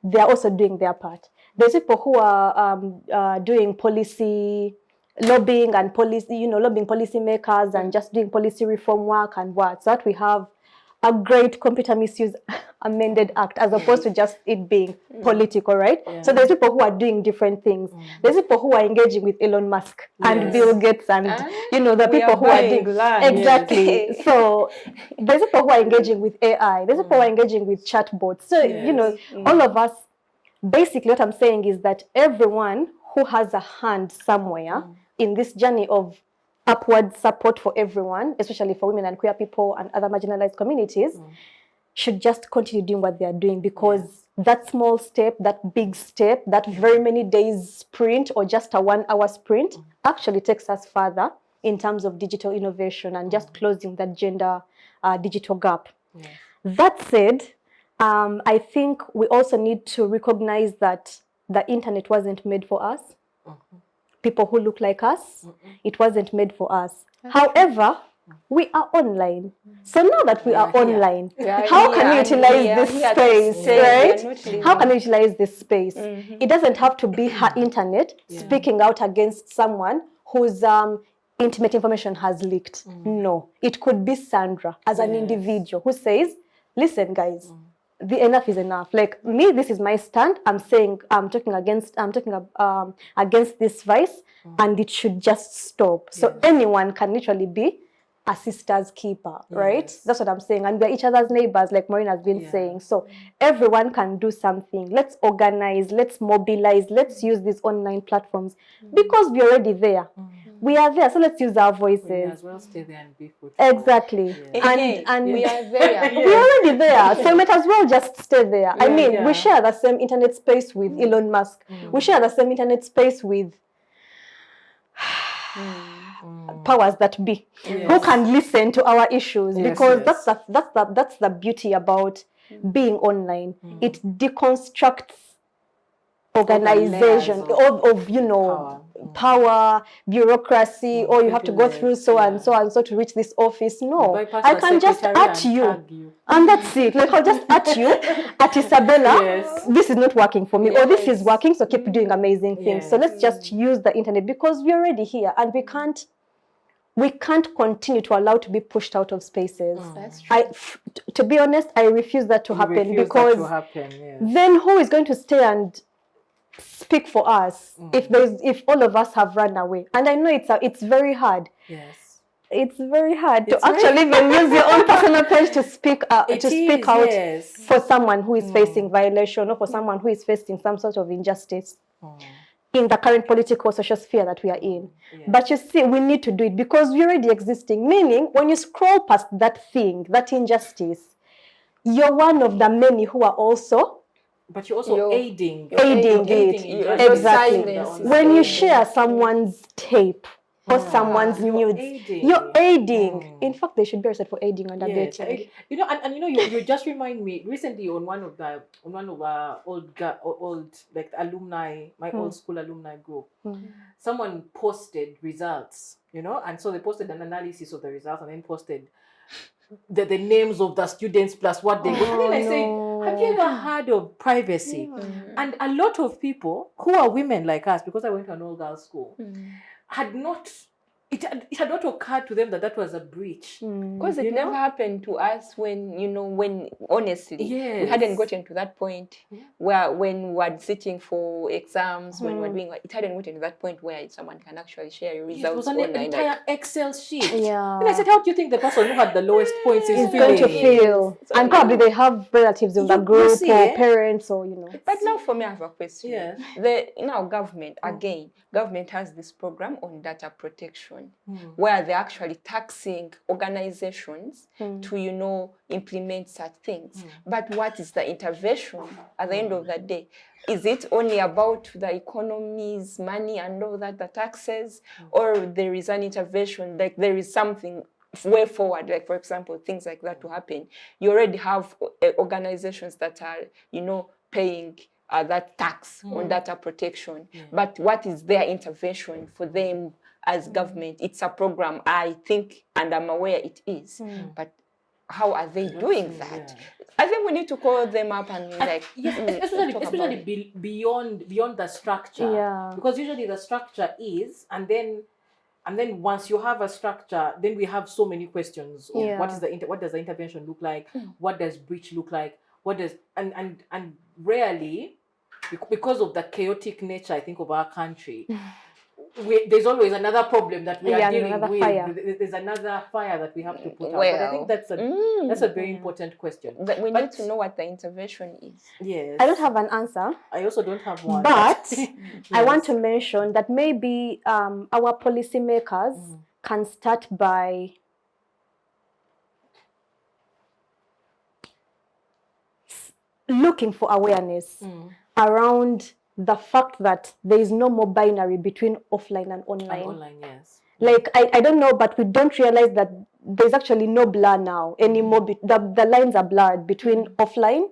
They're also doing their part. There's people who are doing policy lobbying and policy, lobbying policymakers and just doing policy reform work and what. So that we have a great Computer Misuse Amended Act, as opposed to just it being political, right? So there's people who are doing different things. There's people who are engaging with Elon Musk and Bill Gates and, the people who are doing land. exactly. So there's people who are engaging with AI. There's people who are engaging with chatbots. So, all of us, basically what I'm saying is that everyone who has a hand somewhere in this journey of upward support for everyone, especially for women and queer people and other marginalized communities, should just continue doing what they are doing, because that small step, that big step, that very many days sprint or just a 1 hour sprint actually takes us further in terms of digital innovation and just closing that gender digital gap. That said, I think we also need to recognize that the internet wasn't made for us. People who look like us, it wasn't made for us. However, we are online. So now that we are online, how can we utilize this space, right? How can we utilize this space? It doesn't have to be her internet speaking out against someone whose intimate information has leaked. No, it could be Sandra as an individual who says, listen guys, the enough is enough. Like me, this is my stand. I'm saying I'm talking against this vice, and it should just stop. So anyone can literally be a sister's keeper, right? That's what I'm saying. And we're each other's neighbors, like Maurine has been saying. So everyone can do something. Let's organize, let's mobilize, let's use these online platforms because we're already there. We are there, so let's use our voices. We may as well stay there and be fruitful. Exactly. And we are there. We're already there, so we might as well just stay there. I mean, we share the same internet space with Elon Musk. We share the same internet space with powers that be, who can listen to our issues, because that's the beauty about being online. It deconstructs organization of power, bureaucracy, or you have to go through so and so and so to reach this office. No, I can just at you. And that's it. Like I'll just at you, at Isabella, this is not working for me, or this is working, so keep doing amazing things. So let's just use the internet because we're already here, and we can't continue to allow to be pushed out of spaces. That's true. To be honest, I refuse that to happen, because then who is going to stay and speak for us if all of us have run away? And I know it's very hard. It's very hard to actually even use your own personal page to speak out for someone who is facing violation, or for someone who is facing some sort of injustice in the current political social sphere that we are in. But you see, we need to do it because we're already existing. Meaning, when you scroll past that thing, that injustice, you're one of the many who are also. But you're also aiding it. Exactly. When you share someone's tape or someone's nudes, you're aiding. In fact, they should be arrested for aiding and abetting. You just remind me recently on one of our old like alumni, my old school alumni group. Someone posted results, and so they posted an analysis of the results and then posted the names of the students plus what they got. And then I said, have you ever heard of privacy? And a lot of people who are women like us, because I went to an all-girls school, it had not occurred to them that was a breach. Because it never happened to us when honestly, we hadn't gotten to that point where when we were sitting for exams, when we were doing, it hadn't gotten to that point where someone can actually share your results. It was an entire Excel sheet. And I said, how do you think the person who had the lowest points is going to feel? And probably they have relatives in the group or parents or, But now for me, I have a question. Government has this program on data protection. Where they're actually taxing organizations to, implement such things. But what is the intervention at the end of the day? Is it only about the economy's money and all that, the taxes, or there is an intervention, like there is something way forward, like for example, things like that to happen? You already have organizations that are, paying that tax on data protection. But what is their intervention for them as government? It's a program, I think, and I'm aware it is. But how are they doing that? I think we need to call them up and especially beyond the structure. Because usually the structure is, and then And then once you have a structure, then we have so many questions. Of what is what does the intervention look like? What does breach look like? What does and rarely, because of the chaotic nature, I think, of our country, there's always another problem that we are dealing with. Fire. There's another fire that we have to put out. But I think that's a very important question. But we need to know what the intervention is. Yes. I don't have an answer. I also don't have one. But I want to mention that maybe our policymakers can start by looking for awareness around the fact that there is no more binary between offline and online. Online, yes. Like, I don't know, but we don't realize that there's actually no blur now anymore. The lines are blurred between offline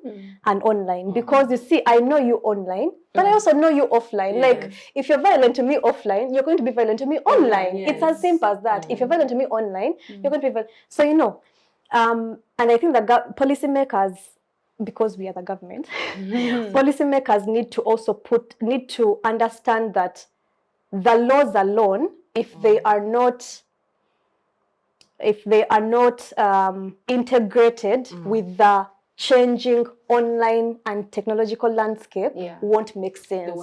and online. Because you see, I know you online, but I also know you offline. Yes. Like, if you're violent to me offline, you're going to be violent to me online. Yes. It's as simple as that. If you're violent to me online, you're going to be violent. So, you know, and I think that policymakers, because we are the government, policymakers need to also need to understand that the laws alone, if they are not integrated with the changing online and technological landscape, won't make sense.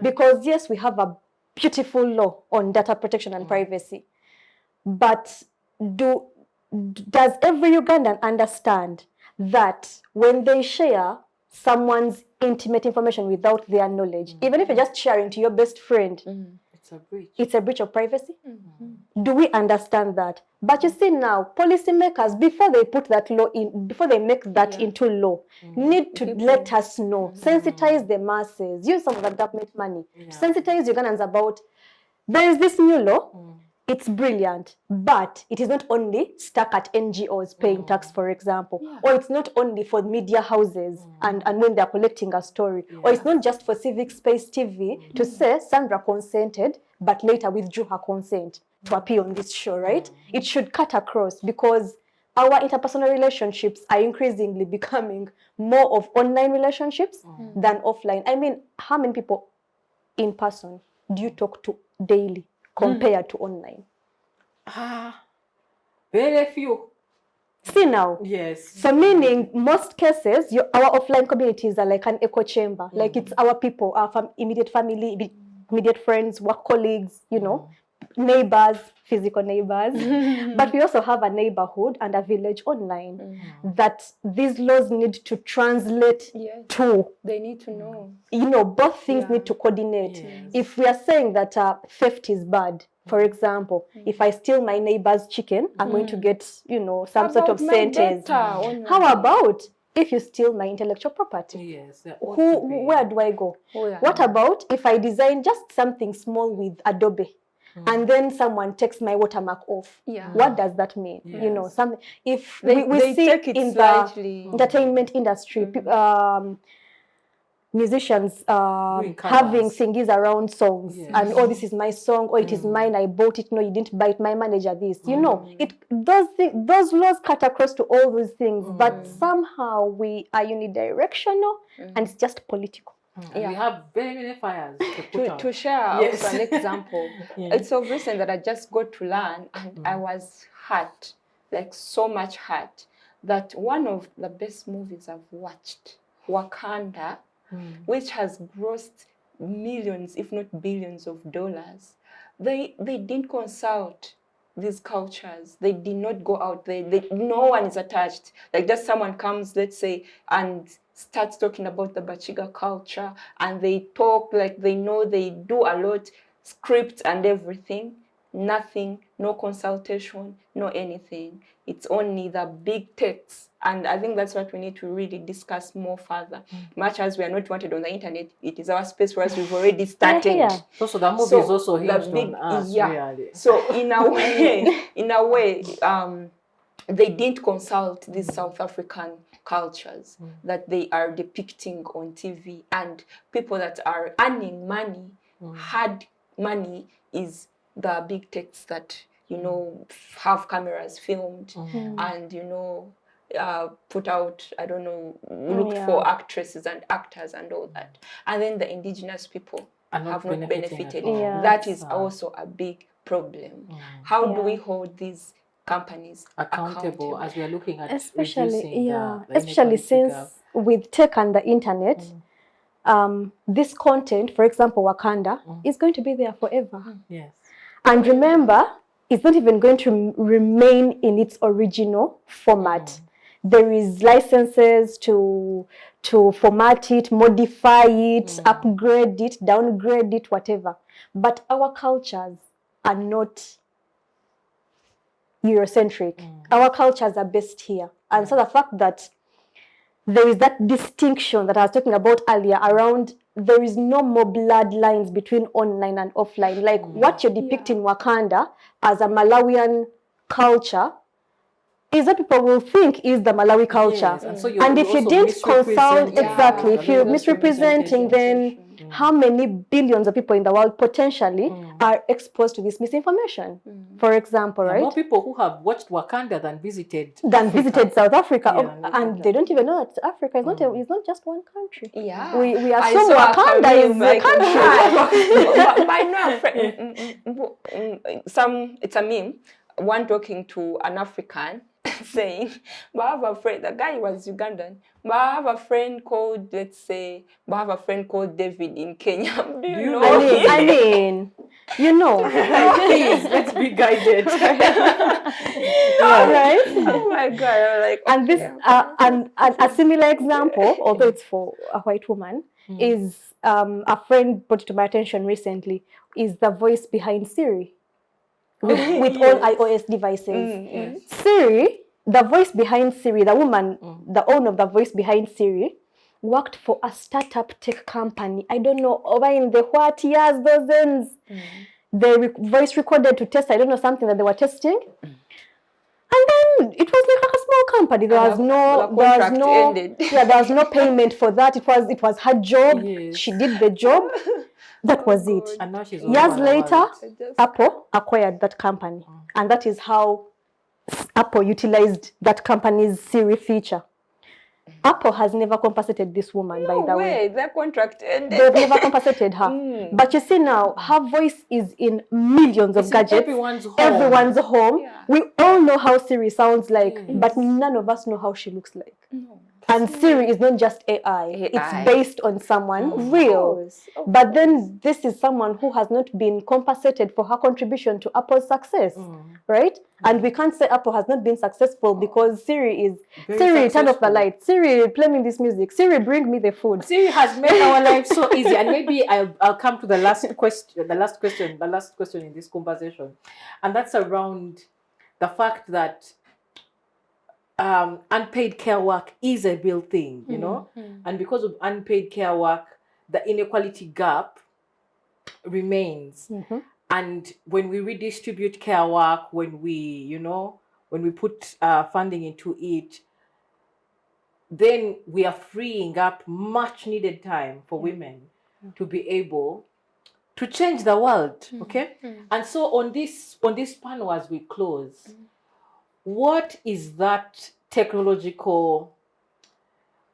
Because yes, we have a beautiful law on data protection and privacy, but does every Ugandan understand that when they share someone's intimate information without their knowledge, even if you're just sharing to your best friend, it's a breach. It's a breach of privacy. Do we understand that? But you see now, policymakers, before they put that law in, before they make that into law, need to let us know, sensitize the masses, use some of the government money, to sensitize Ugandans about, there is this new law. It's brilliant, but it is not only stuck at NGOs paying tax, for example, or it's not only for media houses and when they're collecting a story, or it's not just for Civic Space TV to say Sandra consented, but later withdrew her consent to appear on this show, right? It should cut across, because our interpersonal relationships are increasingly becoming more of online relationships than offline. I mean, how many people in person do you talk to daily compared to online? Very few. See now? Yes. So meaning, most cases, our offline communities are like an echo chamber. Like, it's our people, our immediate family, immediate friends, work colleagues, you know, neighbors, physical neighbors. But we also have a neighborhood and a village online that these laws need to translate to. They need to know. You know, both things need to coordinate. Yes. If we are saying that theft is bad, for example, if I steal my neighbor's chicken, I'm going to get, you know, some sort of sentence. How about if you steal my intellectual property? Yes. Where do I go? What about if I design just something small with Adobe? And then someone takes my watermark off. What does that mean? Yes. You know, something. If they see take it in slightly. the entertainment industry, musicians having thingies around songs, and this is my song, or it is mine, I bought it. No, you didn't buy it. My manager this. You know, those laws cut across to all those things, but somehow we are unidirectional, and it's just political. We have very many fires to share also an example. It's so recent that I just got to learn, and I was hurt, like so much hurt, that one of the best movies I've watched, Wakanda, which has grossed millions, if not billions of dollars, they didn't consult these cultures. They did not go out there. No one is attached. Like, just someone comes, let's say, and starts talking about the Bachiga culture, and they talk like they know, they do a lot, script and everything. Nothing, no consultation, no anything. It's only the big texts. And I think that's what we need to really discuss more further. Much as we are not wanted on the internet, it is our space for us. We've already started. So the movie is also hinged on us, really. So in a way, they didn't consult these South African cultures that they are depicting on TV, and people that are earning money, hard money, is the big techs that, you know, have cameras filmed and, you know, put out, I don't know, look for actresses and actors and all that. And then the indigenous people have not benefited. That is also a big problem. How do we hold these companies accountable as we are looking at especially the especially since gap. with tech and the internet, this content, for example, Wakanda, is going to be there forever. Yes. And remember, it's not even going to remain in its original format. There is licenses to format it, modify it, upgrade it, downgrade it, whatever. But our cultures are not Eurocentric. Our cultures are based here. And so the fact that there is that distinction that I was talking about earlier around there is no more bloodlines between online and offline. Like what you're depicting Wakanda as a Malawian culture is what people will think is the Malawi culture. Yes. And if you didn't consult, exactly, if you're misrepresenting, then how many billions of people in the world potentially are exposed to this misinformation? For example, right? More people who have watched Wakanda than visited South Africa, and they don't even know that Africa is not it's not just one country. Yeah, we assume Wakanda is a country. It's a meme. One talking to an African saying, but I have a friend, the guy was Ugandan, but I have a friend called, let's say, David in Kenya. Do you know? I mean, you know. Please, let's be guided. Right? Oh my God. I'm like, okay. And this, and a similar example, although it's for a white woman, is a friend brought it to my attention recently, is the voice behind Siri. With all iOS devices. Siri, the voice behind Siri, the woman, the owner of the voice behind Siri, worked for a startup tech company. I don't know, over in the what years, dozens. They voice recorded to test, I don't know, something that they were testing. And then it was like a small company. There was no payment for that. It was her job. Yes. She did the job. That was it. And now she's years later, Apple acquired that company. And that is how Apple utilized that company's Siri feature. Apple has never compensated this woman, by the way. Their contract ended. They've never compensated her. But you see now, her voice is in millions of gadgets. Everyone's home. Yeah. We all know how Siri sounds like, but none of us know how she looks like. No. And Siri is not just AI. It's based on someone real. But then this is someone who has not been compensated for her contribution to Apple's success, right? And we can't say Apple has not been successful because Siri is, Siri, turn off the light. Siri, play me this music. Siri, bring me the food. Siri has made our life so easy. And maybe I'll come to the last question in this conversation. And that's around the fact that unpaid care work is a real thing, you know, and because of unpaid care work, the inequality gap remains. And when we redistribute care work, when we put funding into it, then we are freeing up much needed time for women to be able to change the world. Okay, and so on this panel as we close. What is that technological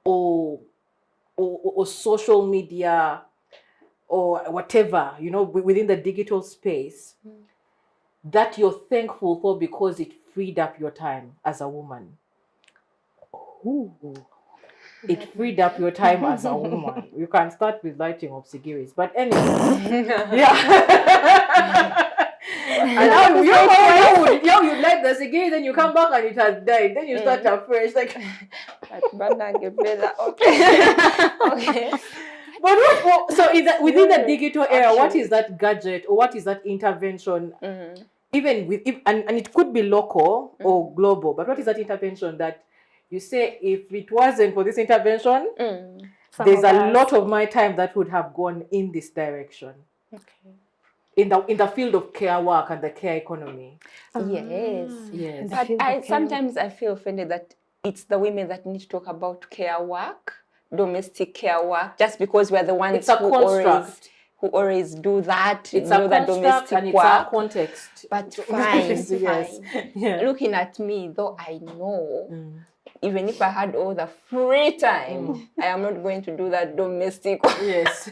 or social media or whatever, you know, within the digital space that you're thankful for because it freed up your time as a woman? It freed up your time as a woman. You can start with lighting of cigarettes, but anyway, yeah. And now you light the cigarette, then you come back and it has died. Then you start afresh, like. Okay. But so within the digital era, what is that gadget or what is that intervention? Even with and it could be local or global, but what is that intervention that you say if it wasn't for this intervention, there's a lot of my time that would have gone in this direction. Okay. In the field of care work and the care economy. Yes. But sometimes I feel offended that it's the women that need to talk about care work, domestic care work, just because we're the ones who always do that. It's a construct domestic and it's work. A context. But fine. Yes. Yeah. Looking at me, though I know even if I had all the free time, I am not going to do that domestic work. Yes.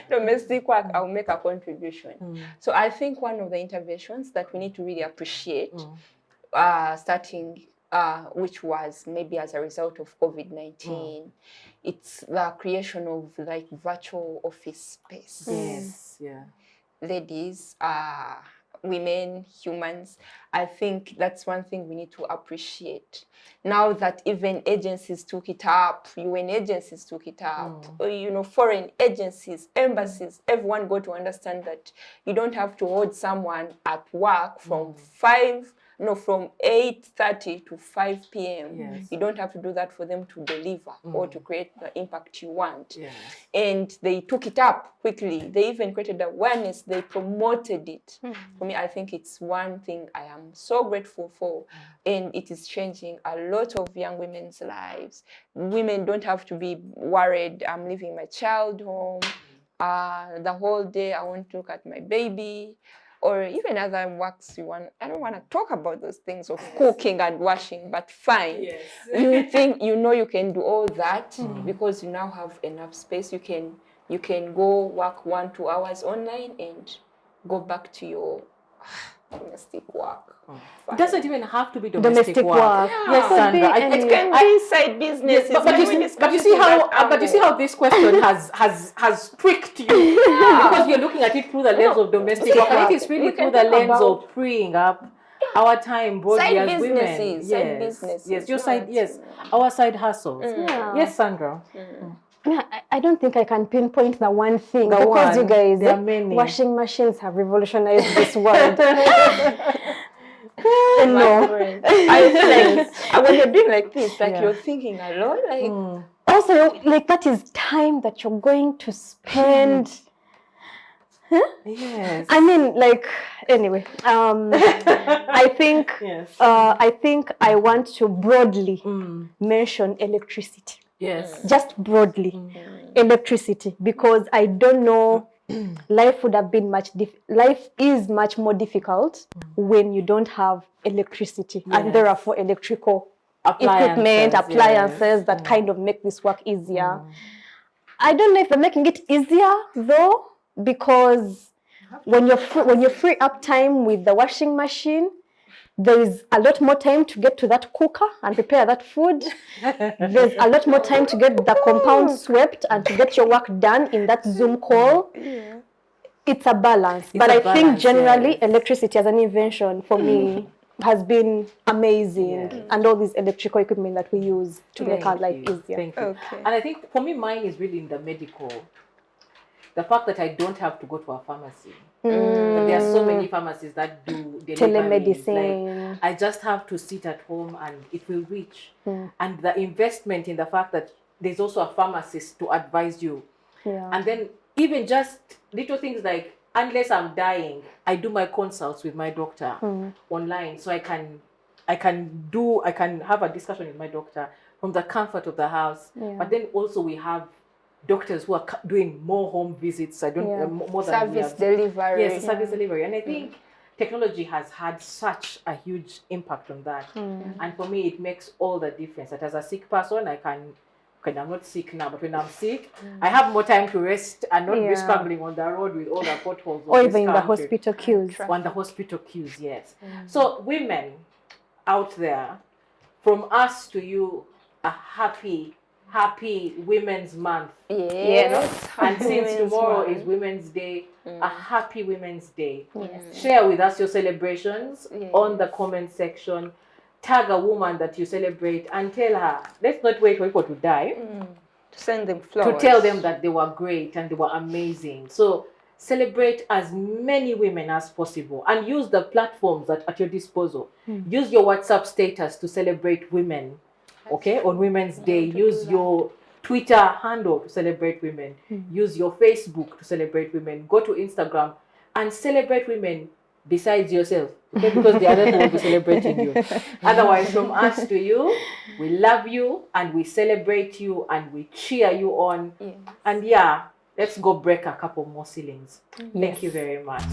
Domestic work, I'll make a contribution. So I think one of the interventions that we need to really appreciate, starting, which was maybe as a result of COVID-19, it's the creation of like virtual office space. Yes, yeah. Ladies, women, humans, I think that's one thing we need to appreciate. Now that even agencies took it up, UN agencies took it up, you know, foreign agencies, embassies, everyone got to understand that you don't have to hold someone at work from from 8:30 to 5 p.m. Yes. You don't have to do that for them to deliver or to create the impact you want. Yes. And they took it up quickly. They even created awareness. They promoted it. For me, I think it's one thing I am so grateful for. And it is changing a lot of young women's lives. Women don't have to be worried. I'm leaving my child home. The whole day I want to look at my baby. Or even other works you want. I don't want to talk about those things of cooking and washing, but fine. Yes. You think you know you can do all that because you now have enough space. You can go work 1-2 hours online and go back to your domestic work. It doesn't even have to be domestic work. Yeah. Yes, Sandra. It can be side business. Yes, but you see how this question has pricked you because you're looking at it through the lens of domestic work. And it is really through the lens of freeing up our time broadly as women. Side businesses. Yes, your side. Yes, our side hustles. Yes, Sandra. Yeah, I don't think I can pinpoint the one thing because you guys, there are many. Washing machines have revolutionized this world. No, I feel like when you're doing like this, like you're thinking a lot. Like also, like that is time that you're going to spend. Yes. I mean, like anyway. I think. Yes. I think I want to broadly mention electricity. Yes. Just broadly, electricity, because I don't know, life would have been life is much more difficult when you don't have electricity, and therefore electrical equipment, appliances that kind of make this work easier. I don't know if they're making it easier though, because when you free up time with the washing machine, there is a lot more time to get to that cooker and prepare that food. There's a lot more time to get the compound swept and to get your work done in that Zoom call. It's a balance. But I think generally electricity as an invention for me has been amazing. And all these electrical equipment that we use to make our life easier. Thank you. And I think for me, mine is really in the medical. The fact that I don't have to go to a pharmacy. There are so many pharmacies that do telemedicine. Like, I just have to sit at home and it will reach. And the investment in the fact that there's also a pharmacist to advise you. And then even just little things like, unless I'm dying, I do my consults with my doctor online. So I can have a discussion with my doctor from the comfort of the house. But then also we have doctors who are doing more home visits. More than service delivery. Yes, service delivery. And I think technology has had such a huge impact on that. And for me, it makes all the difference. That as a sick person, I'm not sick now, but when I'm sick, I have more time to rest and not be scrambling on the road with all the potholes. Or even in the hospital queues. On the hospital queues, yes. So women out there, from us to you, a happy Women's Month. Yes. And since tomorrow is Women's Day, a happy Women's Day. Share with us your celebrations on the comment section. Tag a woman that you celebrate and tell her, let's not wait for people to die. To send them flowers. To tell them that they were great and they were amazing. So celebrate as many women as possible and use the platforms that at your disposal. Use your WhatsApp status to celebrate women. Okay, on Women's Day, use your Twitter handle to celebrate women. Use your Facebook to celebrate women. Go to Instagram and celebrate women besides yourself. Okay, because the others will be celebrating you. Otherwise, from us to you, we love you and we celebrate you and we cheer you on. And let's go break a couple more ceilings. Thank you very much.